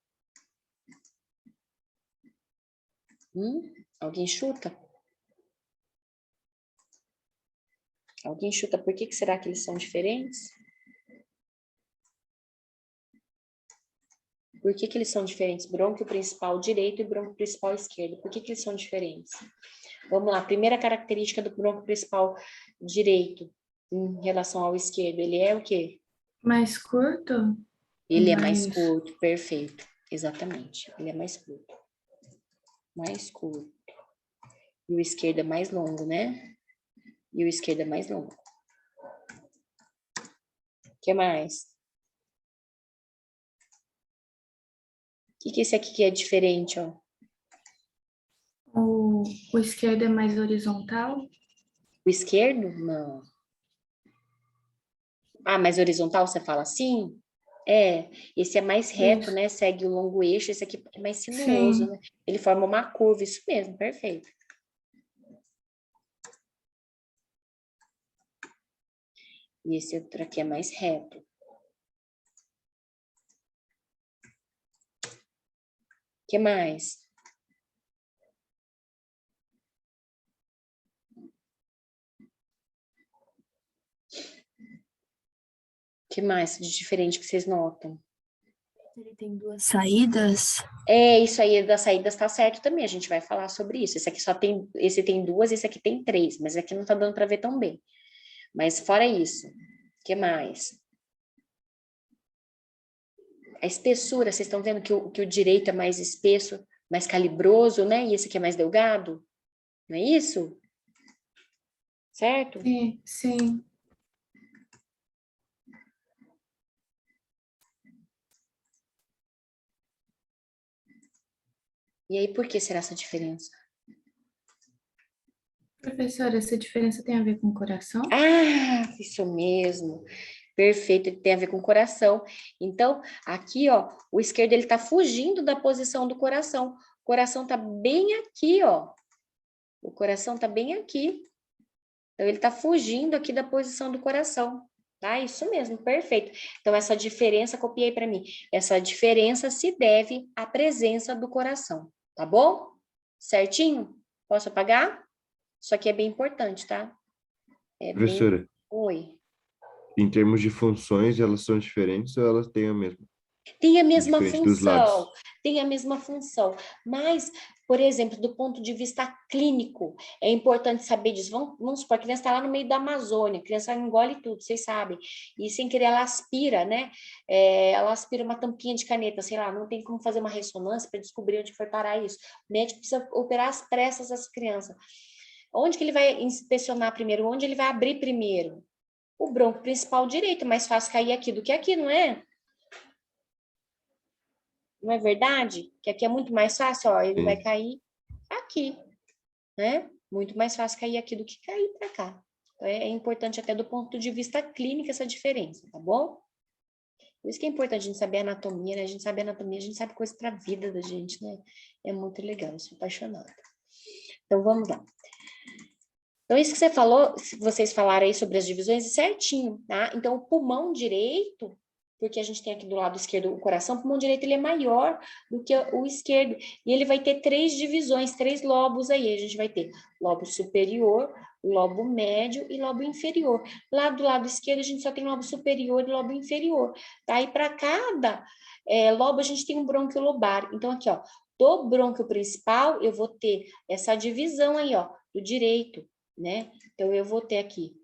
S1: Alguém chuta? Alguém chuta por que será que eles são diferentes? Por que eles são diferentes? Brônquio principal direito e brônquio principal esquerdo. Por que eles são diferentes? Vamos lá, primeira característica do brônquio principal direito em relação ao esquerdo. Ele é o quê?
S3: Mais curto?
S1: Ele é mais curto, perfeito. Exatamente, ele é mais curto. Mais curto. E o esquerdo é mais longo, né? E o esquerdo é mais longo. O que mais? O que esse aqui é diferente, ó?
S3: O esquerdo é mais horizontal?
S1: O esquerdo? Não. Ah, mais horizontal, você fala assim? É, esse é mais reto, né? Segue o longo eixo, esse aqui é mais sinuoso, né? Ele forma uma curva, isso mesmo, perfeito. E esse outro aqui é mais reto. O que mais? O que mais de diferente que vocês notam?
S3: Ele tem duas saídas?
S1: É, isso aí das saídas tá certo também, a gente vai falar sobre isso. Esse aqui só tem, esse tem duas, esse aqui tem três, mas aqui não tá dando para ver tão bem. Mas fora isso, o que mais? A espessura, vocês estão vendo que o direito é mais espesso, mais calibroso, né? E esse aqui é mais delgado? Não é isso? Certo?
S3: Sim.
S1: E aí, por que será essa diferença?
S7: Professora, essa diferença tem a ver com o coração?
S1: Ah, isso mesmo. Perfeito, ele tem a ver com o coração. Então, aqui, ó, o esquerdo, ele tá fugindo da posição do coração. O coração tá bem aqui, ó. O coração tá bem aqui. Então, ele tá fugindo aqui da posição do coração. Tá? Isso mesmo, perfeito. Então, essa diferença, copiei para mim. Essa diferença se deve à presença do coração. Tá bom? Certinho? Posso apagar? Isso aqui é bem importante, tá? É bem...
S4: Professora,
S1: Oi.
S4: em termos de funções, elas são diferentes ou elas têm a mesma?
S1: Tem a mesma
S4: Diferente dos lados.
S1: tem a mesma função, mas, por exemplo, do ponto de vista clínico, é importante saber disso. Vamos supor, a criança está lá no meio da Amazônia, a criança engole tudo, vocês sabem, e sem querer ela aspira, né? Ela aspira uma tampinha de caneta, sei lá, não tem como fazer uma ressonância para descobrir onde foi parar isso. O médico precisa operar às pressas essa criança. Onde que ele vai inspecionar primeiro? Onde ele vai abrir primeiro? O bronco principal direito, é mais fácil cair aqui do que aqui, não é? Não é verdade? Que aqui é muito mais fácil, ó, ele vai cair aqui, né? Muito mais fácil cair aqui do que cair para cá. Então, é importante até do ponto de vista clínico essa diferença, tá bom? Por isso que é importante a gente saber anatomia, né? A gente sabe anatomia, a gente sabe coisa para a vida da gente, né? É muito legal, eu sou apaixonada. Então, vamos lá. Então, isso que você falou, vocês falaram aí sobre as divisões, é certinho, tá? Então, o pulmão direito, porque a gente tem aqui do lado esquerdo o coração, o pulmão direito ele é maior do que o esquerdo, e ele vai ter 3 divisões, 3 lobos aí, a gente vai ter lobo superior, lobo médio e lobo inferior. Lá do lado esquerdo a gente só tem lobo superior e lobo inferior, tá? E para cada lobo a gente tem um brônquio lobar. Então aqui, ó, do brônquio principal eu vou ter essa divisão aí, ó, do direito, né? Então eu vou ter aqui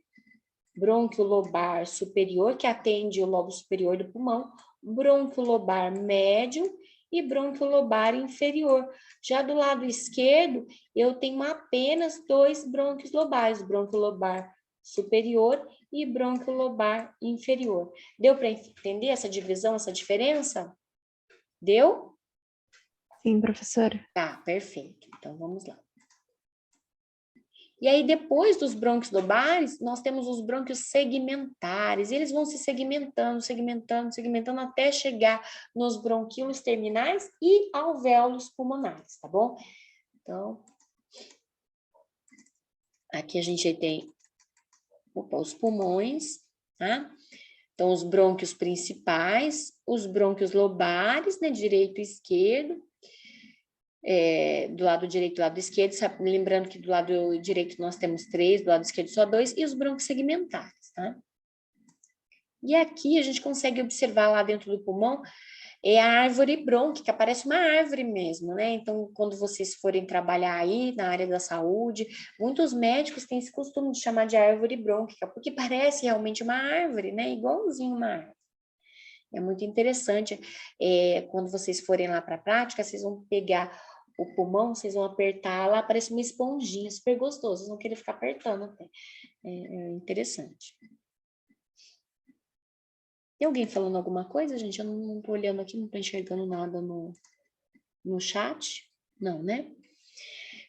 S1: brônquio lobar superior, que atende o lobo superior do pulmão, brônquio lobar médio e brônquio lobar inferior. Já do lado esquerdo, eu tenho apenas 2 brônquios lobais, brônquio lobar superior e brônquio lobar inferior. Deu para entender essa divisão, essa diferença? Deu?
S2: Sim, professora.
S1: Tá, perfeito. Então, vamos lá. E aí, depois dos brônquios lobares, nós temos os brônquios segmentares. Eles vão se segmentando, segmentando, segmentando, até chegar nos bronquíolos terminais e alvéolos pulmonares, tá bom? Então, aqui a gente tem os pulmões, tá? Então, os brônquios principais, os brônquios lobares, né, direito e esquerdo, do lado direito e do lado esquerdo, sabe? Lembrando que do lado direito nós temos 3, do lado esquerdo só 2, e os brônquios segmentares, tá? E aqui a gente consegue observar lá dentro do pulmão, a árvore brônquica, parece uma árvore mesmo, né? Então, quando vocês forem trabalhar aí na área da saúde, muitos médicos têm esse costume de chamar de árvore brônquica, porque parece realmente uma árvore, né? Igualzinho uma árvore. É muito interessante, quando vocês forem lá para a prática, vocês vão pegar o pulmão, vocês vão apertar lá, parece uma esponjinha, super gostoso, vocês vão querer ficar apertando até. É interessante. Tem alguém falando alguma coisa, gente? Eu não estou olhando aqui, não estou enxergando nada no chat. Não, né?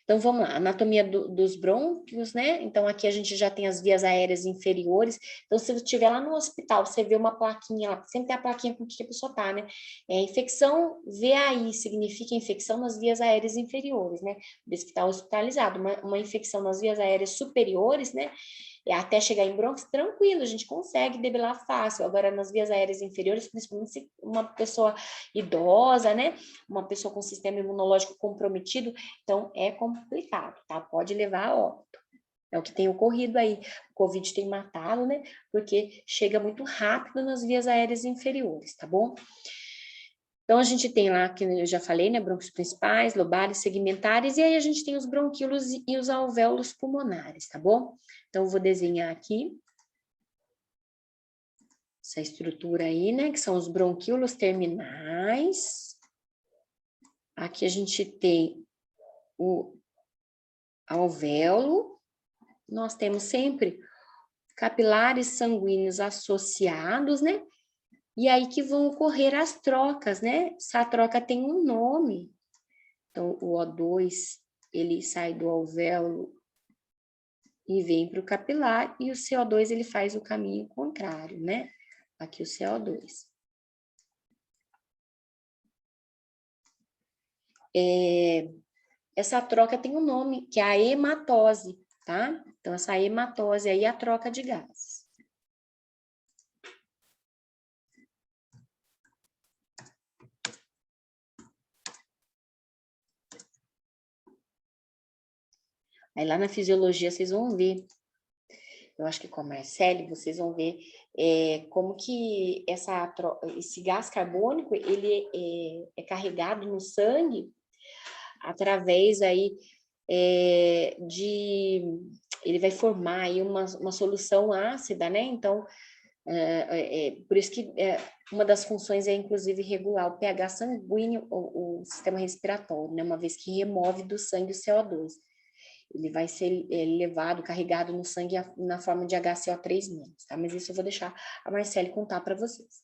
S1: Então, vamos lá. Anatomia dos brônquios, né? Então, aqui a gente já tem as vias aéreas inferiores. Então, se você estiver lá no hospital, você vê uma plaquinha lá, sempre tem a plaquinha com o que a pessoa tá, né? Infecção VAI significa infecção nas vias aéreas inferiores, né? Desse que está hospitalizado. Uma infecção nas vias aéreas superiores, né? Até chegar em brônquios, tranquilo, a gente consegue debelar fácil. Agora, nas vias aéreas inferiores, principalmente se uma pessoa idosa, né? Uma pessoa com sistema imunológico comprometido, então é complicado, tá? Pode levar a óbito. É o que tem ocorrido aí. O Covid tem matado, né? Porque chega muito rápido nas vias aéreas inferiores, tá bom? Então, a gente tem lá, que eu já falei, né? Brônquios principais, lobares, segmentares, e aí a gente tem os bronquíolos e os alvéolos pulmonares, tá bom? Então, eu vou desenhar aqui essa estrutura aí, né? Que são os bronquíolos terminais. Aqui a gente tem o alvéolo. Nós temos sempre capilares sanguíneos associados, né? E aí que vão ocorrer as trocas, né? Essa troca tem um nome. Então, o O2, ele sai do alvéolo e vem para o capilar, e o CO2, ele faz o caminho contrário, né? Aqui o CO2. Essa troca tem um nome, que é a hematose, tá? Então, essa hematose aí é a troca de gases. Aí lá na fisiologia vocês vão ver, eu acho que com a Marcele, vocês vão ver como que esse gás carbônico, ele é carregado no sangue através aí ele vai formar aí uma solução ácida, né? Então, por isso que uma das funções é, inclusive, regular o pH sanguíneo, o sistema respiratório, né? Uma vez que remove do sangue o CO2. Ele vai ser levado, carregado no sangue na forma de HCO3-, tá? Mas isso eu vou deixar a Marcele contar para vocês.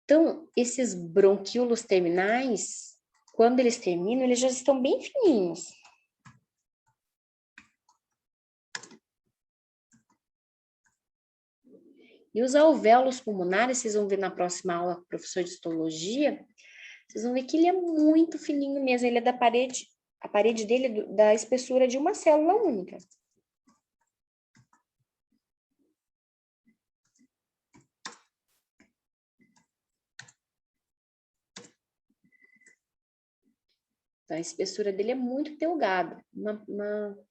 S1: Então, esses bronquíolos terminais, quando eles terminam, eles já estão bem fininhos. E os alvéolos pulmonares, vocês vão ver na próxima aula, professor de histologia, vocês vão ver que ele é muito fininho mesmo, ele é da parede, a parede dele é da espessura de uma célula única. Então, a espessura dele é muito delgada,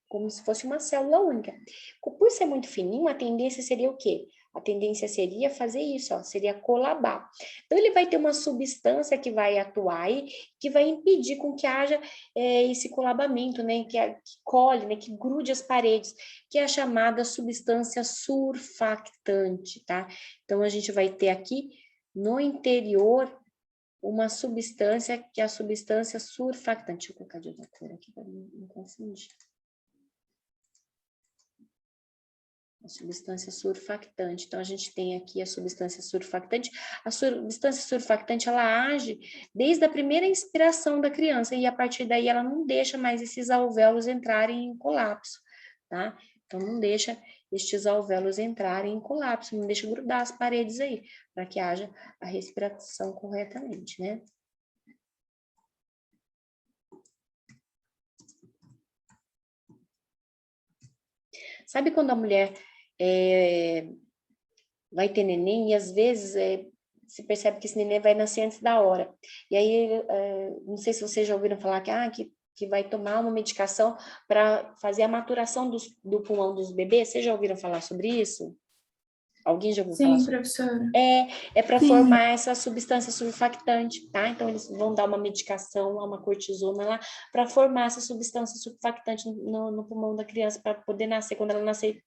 S1: como se fosse uma célula única. Por ser muito fininho, a tendência seria o quê? A tendência seria fazer isso, ó, seria colabar. Então, ele vai ter uma substância que vai atuar aí, que vai impedir com que haja esse colabamento, né, que cole, né, que grude as paredes, que é a chamada substância surfactante, tá? Então, a gente vai ter aqui, no interior, uma substância que é a substância surfactante. Deixa eu colocar de outra cor aqui para não confundir. A substância surfactante. Então, a gente tem aqui a substância surfactante. A substância surfactante, ela age desde a primeira inspiração da criança e a partir daí ela não deixa mais esses alvéolos entrarem em colapso, tá? Então, não deixa estes alvéolos entrarem em colapso, não deixa grudar as paredes aí, para que haja a respiração corretamente, né? Sabe quando a mulher vai ter neném e às vezes se percebe que esse neném vai nascer antes da hora. E aí, não sei se vocês já ouviram falar que vai tomar uma medicação para fazer a maturação do pulmão dos bebês. Vocês já ouviram falar sobre isso? Alguém já ouviu falar
S7: Sim,
S1: sobre isso?
S7: professora.
S1: É para formar essa substância surfactante, tá? Então, eles vão dar uma medicação, uma cortisona lá, para formar essa substância surfactante no pulmão da criança, para poder nascer, quando ela nascer,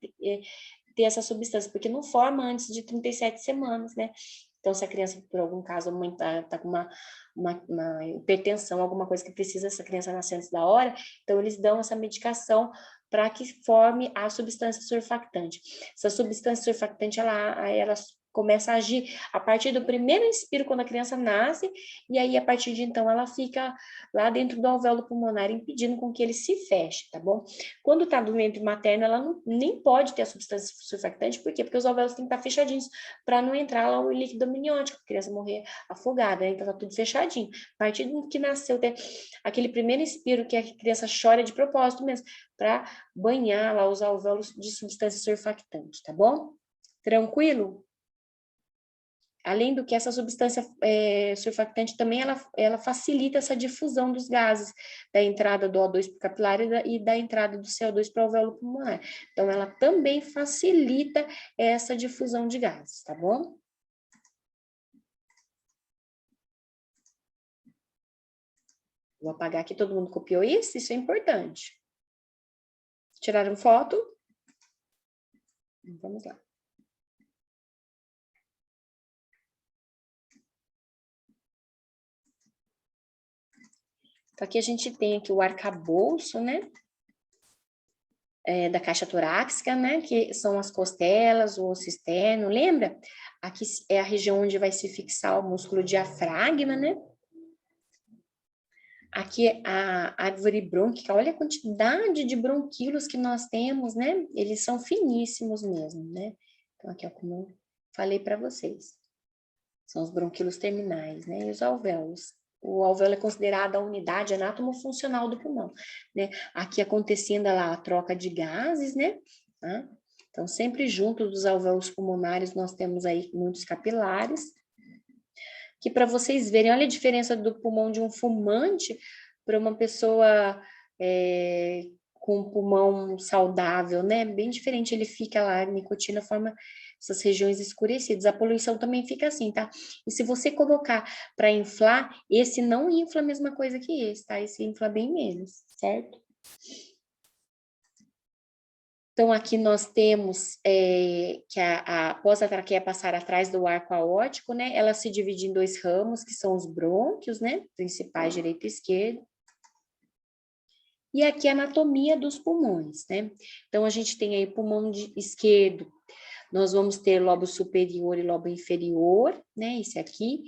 S1: ter essa substância, porque não forma antes de 37 semanas, né? Então, se a criança, por algum caso, a mãe tá com uma hipertensão, alguma coisa que precisa essa criança nascer antes da hora, então eles dão essa medicação para que forme a substância surfactante. Essa substância surfactante, ela começa a agir a partir do primeiro inspiro, quando a criança nasce, e aí, a partir de então, ela fica lá dentro do alvéolo pulmonar, impedindo com que ele se feche, tá bom? Quando tá do ventre materno, ela nem pode ter a substância surfactante, por quê? Porque os alvéolos têm que estar fechadinhos, para não entrar lá o líquido amniótico, a criança morrer afogada, né? Então tá tudo fechadinho. A partir do que nasceu, tem aquele primeiro inspiro que a criança chora de propósito mesmo, para banhar lá os alvéolos de substância surfactante, tá bom? Tranquilo? Além do que, essa substância surfactante também, ela facilita essa difusão dos gases, da entrada do O2 para o capilar e da entrada do CO2 para o alvéolo pulmonar. Então, ela também facilita essa difusão de gases, tá bom? Vou apagar aqui, todo mundo copiou isso? Isso é importante. Tiraram foto? Vamos lá. Então, aqui a gente tem aqui o arcabouço, né? Da caixa torácica, né? Que são as costelas, o osso externo, lembra? Aqui é a região onde vai se fixar o músculo diafragma, né? aqui a árvore brônquica, olha a quantidade de bronquíolos que nós temos, né? Eles são finíssimos mesmo, né? Então, aqui, ó, como eu falei para vocês. São os bronquíolos terminais, né? E os alvéolos. O alvéolo é considerado a unidade anatomofuncional do pulmão, né? Aqui acontecendo lá a troca de gases, né? Tá? Então, sempre junto dos alvéolos pulmonares, nós temos aí muitos capilares. Que para vocês verem, olha a diferença do pulmão de um fumante para uma pessoa com um pulmão saudável, né? Bem diferente, ele fica lá, a nicotina forma essas regiões escurecidas. A poluição também fica assim, tá? E se você colocar para inflar, esse não infla a mesma coisa que esse, tá? Esse infla bem menos, certo? Então, aqui nós temos que após a traqueia passar atrás do arco aórtico, né, ela se divide em dois ramos, que são os brônquios, né, principais, direito e esquerdo. E aqui a anatomia dos pulmões, né? Então, a gente tem aí pulmão esquerdo, nós vamos ter lobo superior e lobo inferior, né, esse aqui.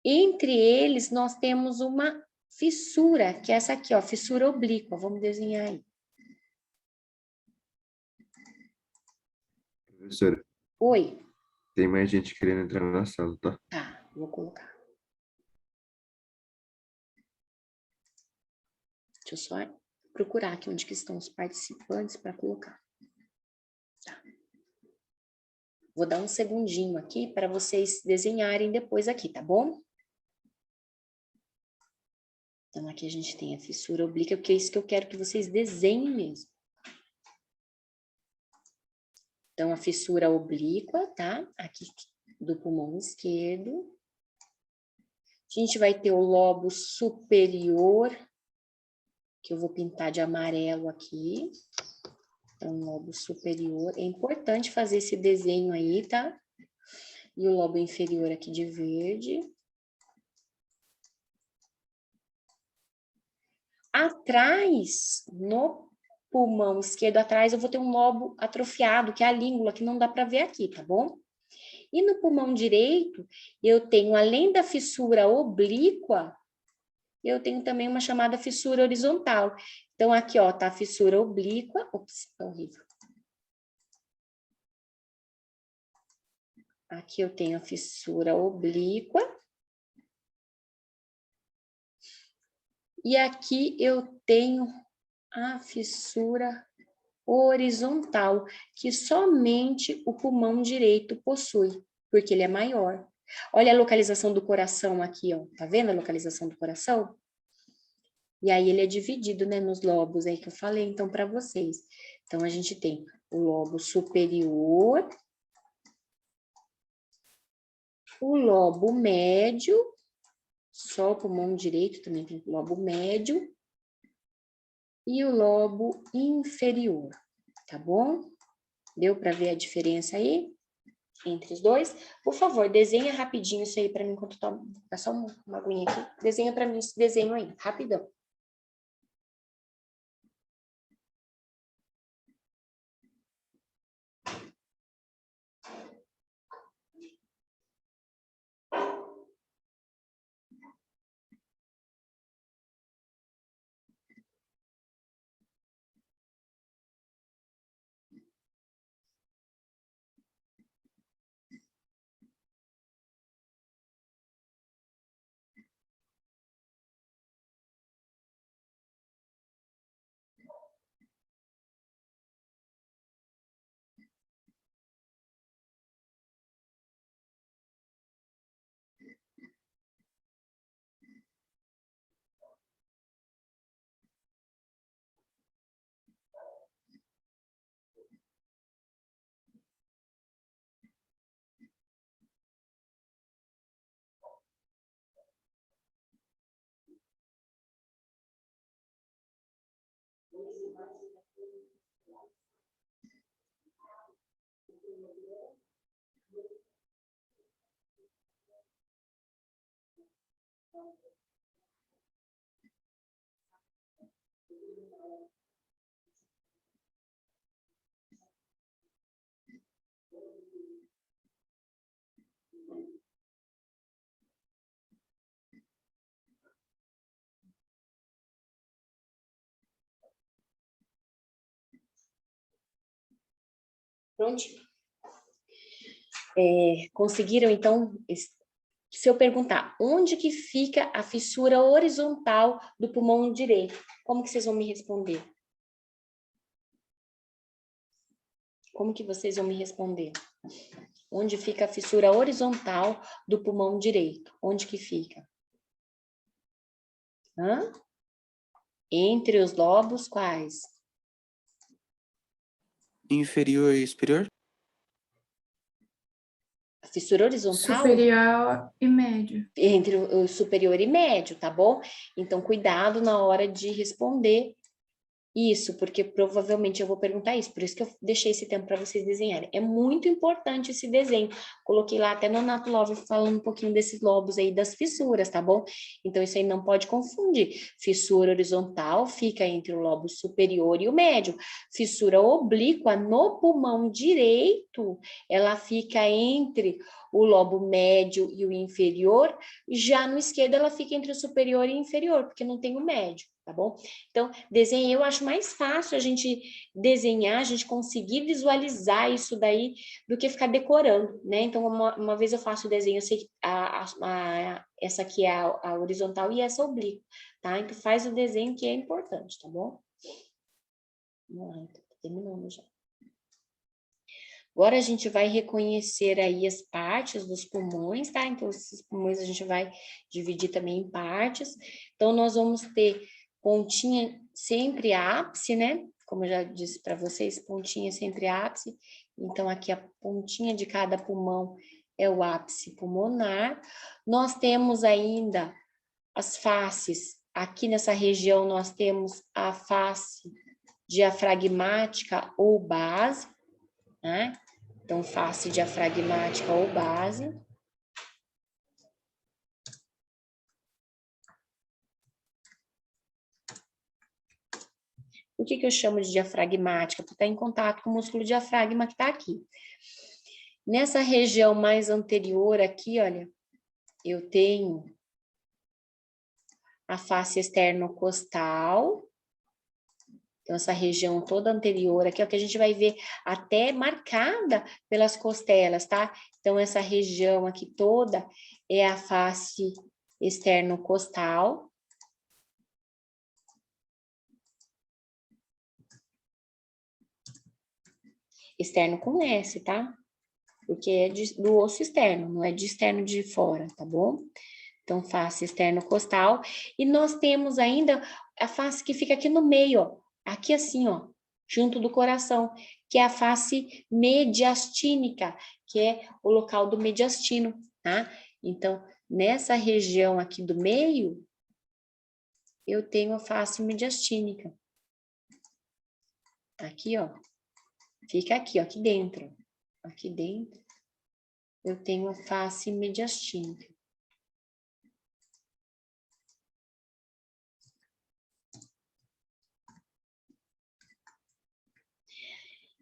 S1: Entre eles, nós temos uma fissura, que é essa aqui, ó, fissura oblíqua, vamos desenhar aí.
S4: Professora,
S1: Oi.
S4: tem mais gente querendo entrar na sala, tá?
S1: Tá, vou colocar. Deixa eu só procurar aqui onde que estão os participantes para colocar. Tá. Vou dar um segundinho aqui para vocês desenharem depois aqui, tá bom? Então, aqui a gente tem a fissura oblíqua, que é isso que eu quero que vocês desenhem mesmo. Então, a fissura oblíqua, tá? Aqui do pulmão esquerdo. A gente vai ter o lobo superior, que eu vou pintar de amarelo aqui. Então, lobo superior. É importante fazer esse desenho aí, tá? E o lobo inferior aqui de verde. Atrás, no pulmão esquerdo atrás, eu vou ter um lobo atrofiado, que é a língula, que não dá para ver aqui, tá bom? E no pulmão direito, eu tenho, além da fissura oblíqua, eu tenho também uma chamada fissura horizontal. Então, aqui, ó, tá a fissura oblíqua. Ops, tá horrível. Aqui eu tenho a fissura oblíqua. E aqui eu tenho a fissura horizontal, que somente o pulmão direito possui, porque ele é maior. Olha a localização do coração aqui, ó. Tá vendo a localização do coração? E aí ele é dividido, né, nos lobos aí que eu falei, então, para vocês. Então, a gente tem o lobo superior, o lobo médio, só o pulmão direito também tem lobo médio, e o lobo inferior, tá bom? Deu para ver a diferença aí entre os dois? Por favor, desenha rapidinho isso aí para mim, enquanto tomo. Dá só uma aguinha aqui. Desenha para mim esse desenho aí, rapidão. Prontinho. Conseguiram, então, se eu perguntar, onde que fica a fissura horizontal do pulmão direito? Como que vocês vão me responder? Como que vocês vão me responder? Onde fica a fissura horizontal do pulmão direito? Onde que fica? Hã? Entre os lobos quais?
S8: Inferior e superior?
S1: A fissura horizontal?
S7: Superior e médio.
S1: Entre o superior e médio, tá bom? Então, cuidado na hora de responder isso, porque provavelmente eu vou perguntar isso, por isso que eu deixei esse tempo para vocês desenharem. É muito importante esse desenho. Coloquei lá até no Nato Love falando um pouquinho desses lobos aí, das fissuras, tá bom? Então, isso aí não pode confundir. Fissura horizontal fica entre o lobo superior e o médio. Fissura oblíqua no pulmão direito, ela fica entre o lobo médio e o inferior. Já no esquerdo, ela fica entre o superior e o inferior, porque não tem o médio, tá bom? Então, desenho, eu acho mais fácil a gente desenhar, a gente conseguir visualizar isso daí do que ficar decorando, né? Então, uma vez eu faço o desenho, eu sei que essa aqui é a horizontal e essa oblíqua, tá? Então, faz o desenho que é importante, tá bom? Vamos lá, então, terminando já. Agora a gente vai reconhecer aí as partes dos pulmões, tá? Então, esses pulmões a gente vai dividir também em partes. Então, nós vamos ter pontinha sempre ápice, né? Como eu já disse para vocês, pontinha sempre ápice. Então, aqui a pontinha de cada pulmão é o ápice pulmonar. Nós temos ainda as faces. Aqui nessa região nós temos a face diafragmática ou base, né? Então, face diafragmática ou base. Por que eu chamo de diafragmática? Porque está em contato com o músculo diafragma que está aqui. Nessa região mais anterior aqui, olha, eu tenho a face externo-costal. Então, essa região toda anterior aqui é o que a gente vai ver até marcada pelas costelas, tá? Então, essa região aqui toda é a face externo-costal. Externo com S, tá? Porque é do osso externo, não é de externo de fora, tá bom? Então, face externo-costal. E nós temos ainda a face que fica aqui no meio, ó. Aqui assim, ó, junto do coração, que é a face mediastínica, que é o local do mediastino, tá? Então, nessa região aqui do meio, eu tenho a face mediastínica. Aqui, ó. Fica aqui, ó, aqui dentro. Aqui dentro, eu tenho a face mediastínica.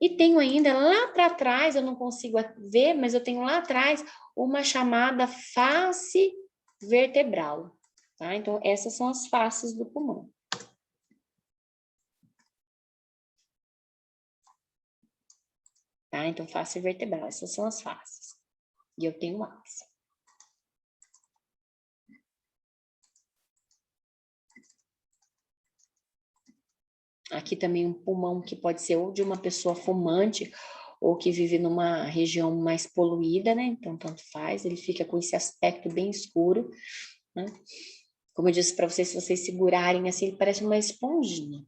S1: E tenho ainda lá para trás, eu não consigo ver, mas eu tenho lá atrás uma chamada face vertebral, tá? Então, essas são as faces do pulmão. Tá? Então, face vertebral, essas são as faces. E eu tenho o ápice. Aqui também um pulmão que pode ser ou de uma pessoa fumante ou que vive numa região mais poluída, né? Então, tanto faz, ele fica com esse aspecto bem escuro, né? Como eu disse para vocês, se vocês segurarem assim, ele parece uma esponjinha.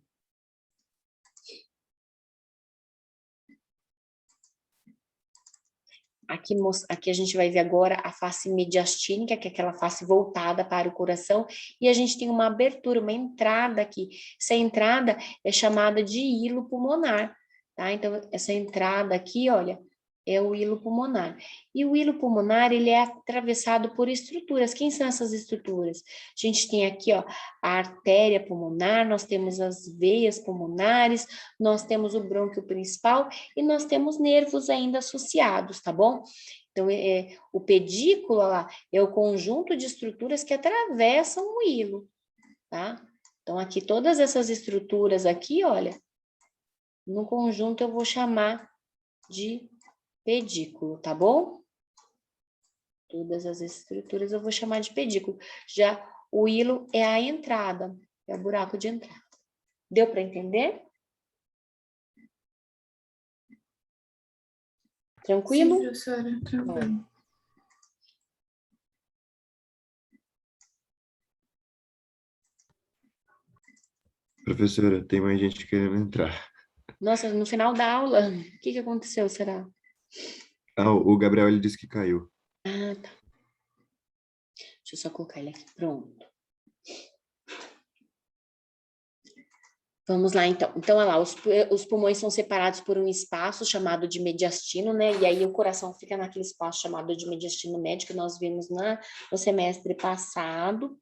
S1: Aqui a gente vai ver agora a face mediastínica, que é aquela face voltada para o coração, e a gente tem uma abertura, uma entrada aqui. Essa entrada é chamada de hilo pulmonar, tá? Então, essa entrada aqui, olha, é o hilo pulmonar. E o hilo pulmonar, ele é atravessado por estruturas. Quem são essas estruturas? A gente tem aqui, ó, a artéria pulmonar, nós temos as veias pulmonares, nós temos o brônquio principal e nós temos nervos ainda associados, tá bom? Então, o pedículo, lá, é o conjunto de estruturas que atravessam o hilo, tá? Então, aqui, todas essas estruturas aqui, olha, no conjunto eu vou chamar de pedículo, tá bom? Todas as estruturas eu vou chamar de pedículo. Já o hilo é a entrada, é o buraco de entrada. Deu para entender? Tranquilo?
S7: Sim, professora, tranquilo.
S4: Professora, tem mais gente querendo entrar.
S1: Nossa, no final da aula, o que aconteceu, será?
S4: Ah, o Gabriel, ele disse que caiu.
S1: Ah, tá. Deixa eu só colocar ele aqui. Pronto. Vamos lá, então. Então, olha lá, os pulmões são separados por um espaço chamado de mediastino, né? E aí o coração fica naquele espaço chamado de mediastino médio, que nós vimos no semestre passado.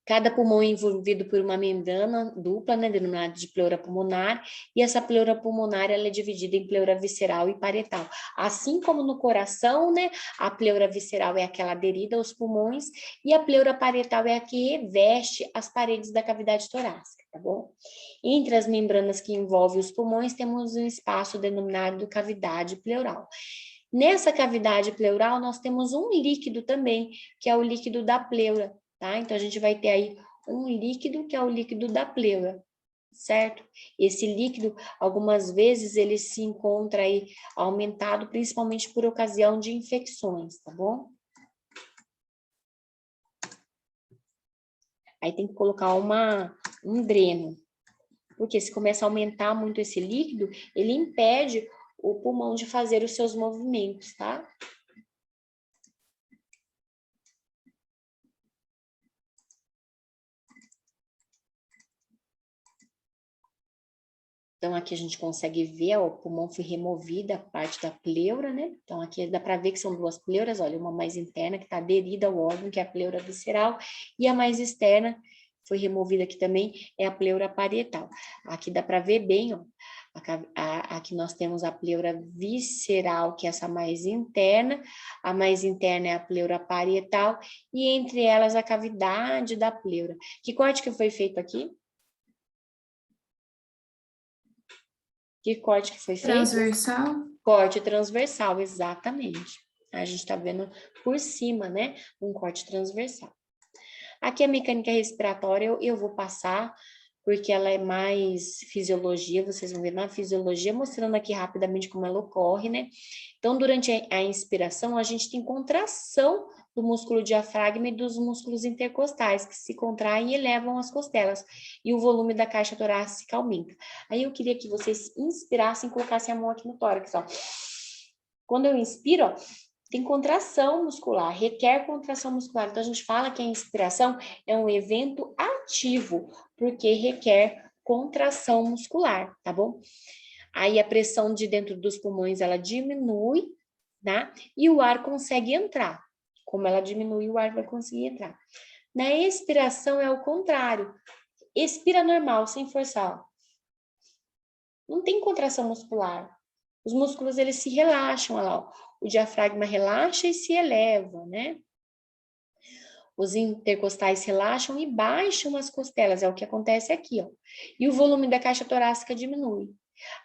S1: Cada pulmão é envolvido por uma membrana dupla, né, denominada de pleura pulmonar, e essa pleura pulmonar ela é dividida em pleura visceral e parietal. Assim como no coração, né, a pleura visceral é aquela aderida aos pulmões, e a pleura parietal é a que reveste as paredes da cavidade torácica, tá bom? Entre as membranas que envolvem os pulmões, temos um espaço denominado cavidade pleural. Nessa cavidade pleural, nós temos um líquido também, que é o líquido da pleura. Tá? Então, a gente vai ter aí um líquido, que é o líquido da pleura, certo? Esse líquido, algumas vezes, ele se encontra aí aumentado, principalmente por ocasião de infecções, tá bom? Aí tem que colocar um dreno, porque se começa a aumentar muito esse líquido, ele impede o pulmão de fazer os seus movimentos, tá? Então, aqui a gente consegue ver, ó, o pulmão foi removida, a parte da pleura, né? Então, aqui dá para ver que são duas pleuras, olha, uma mais interna, que está aderida ao órgão, que é a pleura visceral, e a mais externa, foi removida aqui também, é a pleura parietal. Aqui dá para ver bem, ó, aqui nós temos a pleura visceral, que é essa mais interna, a mais interna é a pleura parietal, e entre elas a cavidade da pleura. Que corte que foi feito aqui? Que corte que foi feito?
S7: Transversal?
S1: Corte transversal, exatamente. A gente está vendo por cima, né? Um corte transversal. Aqui a mecânica respiratória eu vou passar, porque ela é mais fisiologia, vocês vão ver na fisiologia, mostrando aqui rapidamente como ela ocorre, né? Então, durante a inspiração, a gente tem contração do músculo diafragma e dos músculos intercostais, que se contraem e elevam as costelas, e o volume da caixa torácica aumenta. Aí eu queria que vocês inspirassem e colocassem a mão aqui no tórax, ó. Quando eu inspiro, ó, tem contração muscular, requer contração muscular. Então, a gente fala que a inspiração é um evento ativo, porque requer contração muscular, tá bom? Aí a pressão de dentro dos pulmões, ela diminui, tá? E o ar consegue entrar. Como ela diminui, o ar vai conseguir entrar. Na expiração é o contrário. Expira normal, sem forçar. Não tem contração muscular. Os músculos, eles se relaxam, olha lá, ó. O diafragma relaxa e se eleva, né? Os intercostais relaxam e baixam as costelas, é o que acontece aqui, ó. E o volume da caixa torácica diminui.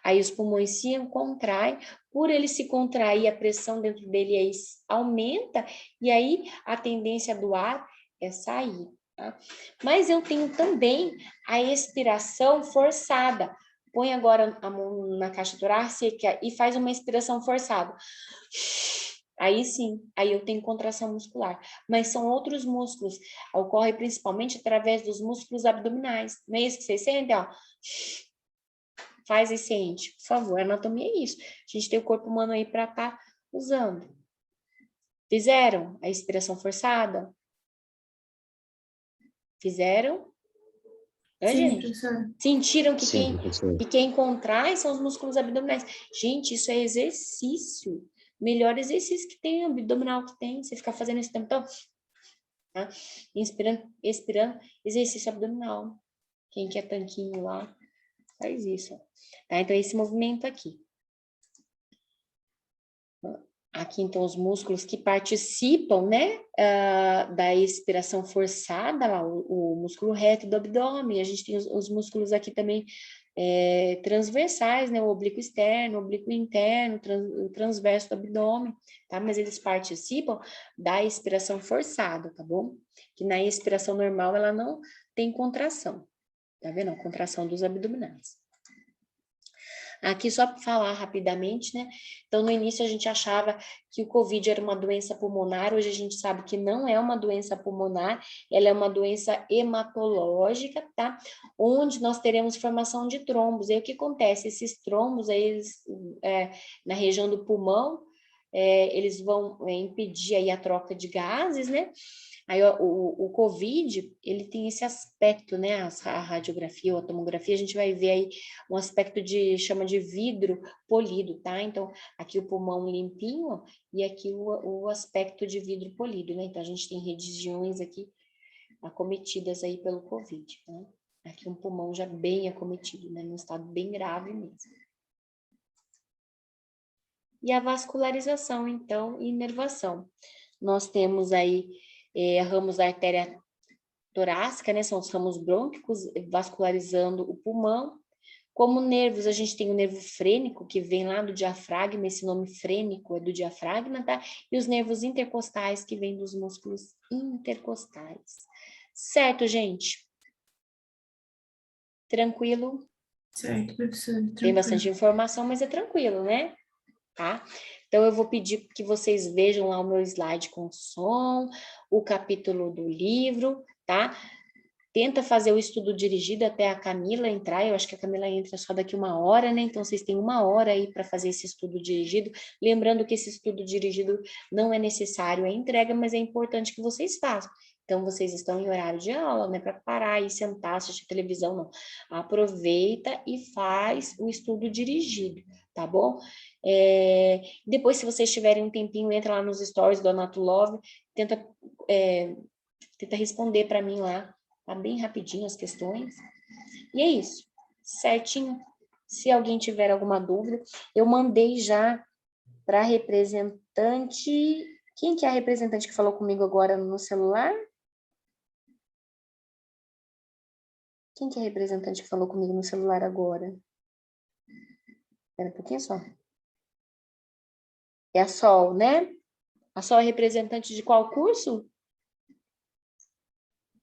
S1: Aí os pulmões se contraem, por ele se contrair, a pressão dentro dele aí aumenta, e aí a tendência do ar é sair, tá? Mas eu tenho também a expiração forçada. Põe agora a mão na caixa torácica e faz uma expiração forçada. Aí sim, aí eu tenho contração muscular. Mas são outros músculos. Ocorre principalmente através dos músculos abdominais. Não é isso que vocês sentem, ó? Faz e sente, por favor. A anatomia é isso. A gente tem o corpo humano aí para estar usando. Fizeram a expiração forçada? Fizeram? É,
S7: Sim,
S1: gente?
S7: professor.
S1: Sentiram que
S4: Sim, professor.
S1: quem contrai são os músculos abdominais. Gente, isso é exercício. Melhor exercício que tem, abdominal que tem. Você ficar fazendo esse tempo todo. Tá? Inspirando, expirando, exercício abdominal. Quem quer tanquinho lá, faz isso. Tá? Então, esse movimento aqui. Aqui, então, os músculos que participam, né, da expiração forçada, lá, o músculo reto do abdômen. A gente tem os músculos aqui também transversais, né? O oblíquo externo, o oblíquo interno, o transverso do abdômen, tá? Mas eles participam da expiração forçada, tá bom? Que na expiração normal ela não tem contração, tá vendo? A contração dos abdominais. Aqui só para falar rapidamente, né? Então, no início a gente achava que o COVID era uma doença pulmonar, hoje a gente sabe que não é uma doença pulmonar, ela é uma doença hematológica, tá? Onde nós teremos formação de trombos. E aí o que acontece? Esses trombos, aí, eles, na região do pulmão, eles vão impedir aí a troca de gases, né? Aí o COVID, ele tem esse aspecto, né? A radiografia ou a tomografia, a gente vai ver aí um aspecto chama de vidro polido, tá? Então, aqui o pulmão limpinho, ó, e aqui o aspecto de vidro polido, né? Então, a gente tem regiões aqui acometidas aí pelo COVID, né? Aqui um pulmão já bem acometido, né? Num estado bem grave mesmo. E a vascularização, então, e inervação. Nós temos aí ramos da artéria torácica, né? São os ramos brônquicos vascularizando o pulmão. Como nervos, a gente tem o nervo frênico, que vem lá do diafragma, esse nome frênico é do diafragma, tá? E os nervos intercostais, que vêm dos músculos intercostais. Certo, gente? Tranquilo?
S7: Certo, professora.
S1: Tem bastante informação, mas é tranquilo, né? Tá? Então, eu vou pedir que vocês vejam lá o meu slide com som, o capítulo do livro, tá? Tenta fazer o estudo dirigido até a Camila entrar, eu acho que a Camila entra só daqui 1 hora, né? Então, vocês têm 1 hora aí para fazer esse estudo dirigido. Lembrando que esse estudo dirigido não é necessário a entrega, mas é importante que vocês façam. Então, vocês estão em horário de aula, não é para parar e sentar, assistir televisão, não. Aproveita e faz o estudo dirigido, tá bom? Depois, se vocês tiverem um tempinho, entra lá nos stories do Anato Love, tenta responder para mim lá, tá bem rapidinho as questões. E é isso, certinho. Se alguém tiver alguma dúvida, eu mandei já para representante. Quem que é a representante que falou comigo agora no celular? Quem que é a representante que falou comigo no celular agora? Espera um pouquinho só. É a Sol, né? A Sol é representante de qual curso?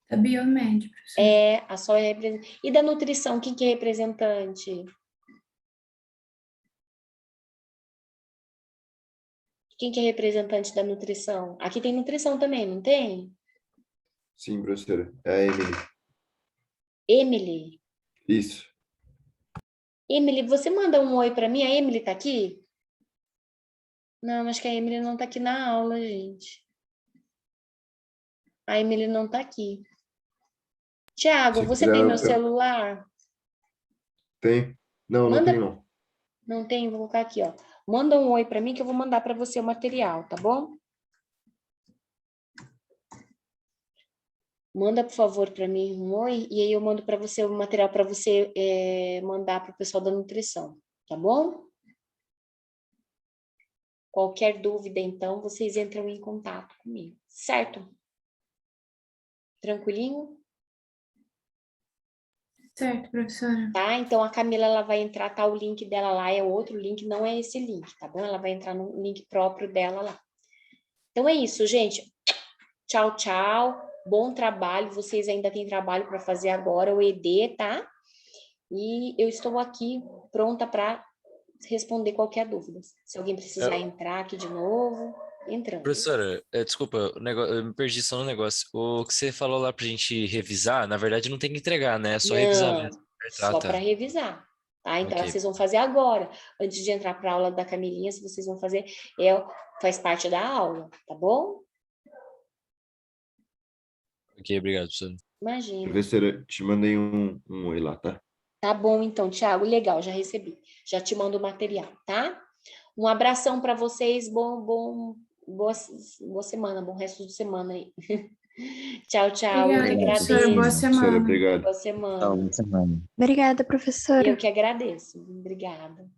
S7: Da Biomed, professora.
S1: A Sol é representante. E da nutrição, quem que é representante? Quem que é representante da nutrição? Aqui tem nutrição também, não tem?
S4: Sim, professora. É a Emily.
S1: Emily.
S4: Isso.
S1: Emily, você manda um oi para mim? A Emily tá aqui? Não, acho que a Emily não tá aqui na aula, gente. A Emily não tá aqui. Tiago,
S4: Se
S1: você
S4: quiser,
S1: tem meu celular?
S4: tem? Não, não
S1: Manda.
S4: tem não.
S1: Não tem? Vou colocar aqui, ó. Manda um oi para mim que eu vou mandar para você o material, tá bom? Manda, por favor, para mim um oi e aí eu mando para você o material para você mandar para o pessoal da nutrição, tá bom? Qualquer dúvida, então, vocês entram em contato comigo, certo? Tranquilinho?
S7: Certo, professora.
S1: Tá? Então, a Camila, ela vai entrar, tá? O link dela lá é outro link, não é esse link, tá bom? Ela vai entrar no link próprio dela lá. Então, é isso, gente. Tchau, tchau. Bom trabalho. Vocês ainda têm trabalho para fazer agora, o ED, tá? E eu estou aqui pronta para responder qualquer dúvida. Se alguém precisar entrar aqui de novo, entrando.
S5: Professora, desculpa, eu me perdi só no negócio. O que você falou lá pra gente revisar, na verdade não tem que entregar, né? É só revisar mesmo.
S1: Só para revisar. Tá? Então,
S5: Ok.
S1: vocês vão fazer agora. Antes de entrar para a aula da Camilinha, se vocês vão fazer, faz parte da aula, tá bom?
S5: Ok, obrigado, professora.
S1: Imagina.
S4: Professora, te mandei um oi lá, tá?
S1: Tá bom, então, Thiago, legal, já recebi. Já te mando o material, tá? Um abração para vocês, boa semana, bom resto de semana aí. Tchau, tchau. Eu que
S7: Obrigada, professora. Boa
S1: agradeço.
S4: Professora,
S7: semana.
S4: obrigado.
S1: Boa semana.
S5: semana.
S2: Obrigada, professora.
S1: Eu que agradeço. Obrigada.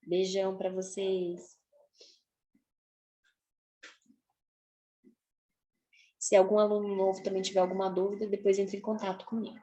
S1: Beijão para vocês. Se algum aluno novo também tiver alguma dúvida, depois entre em contato comigo.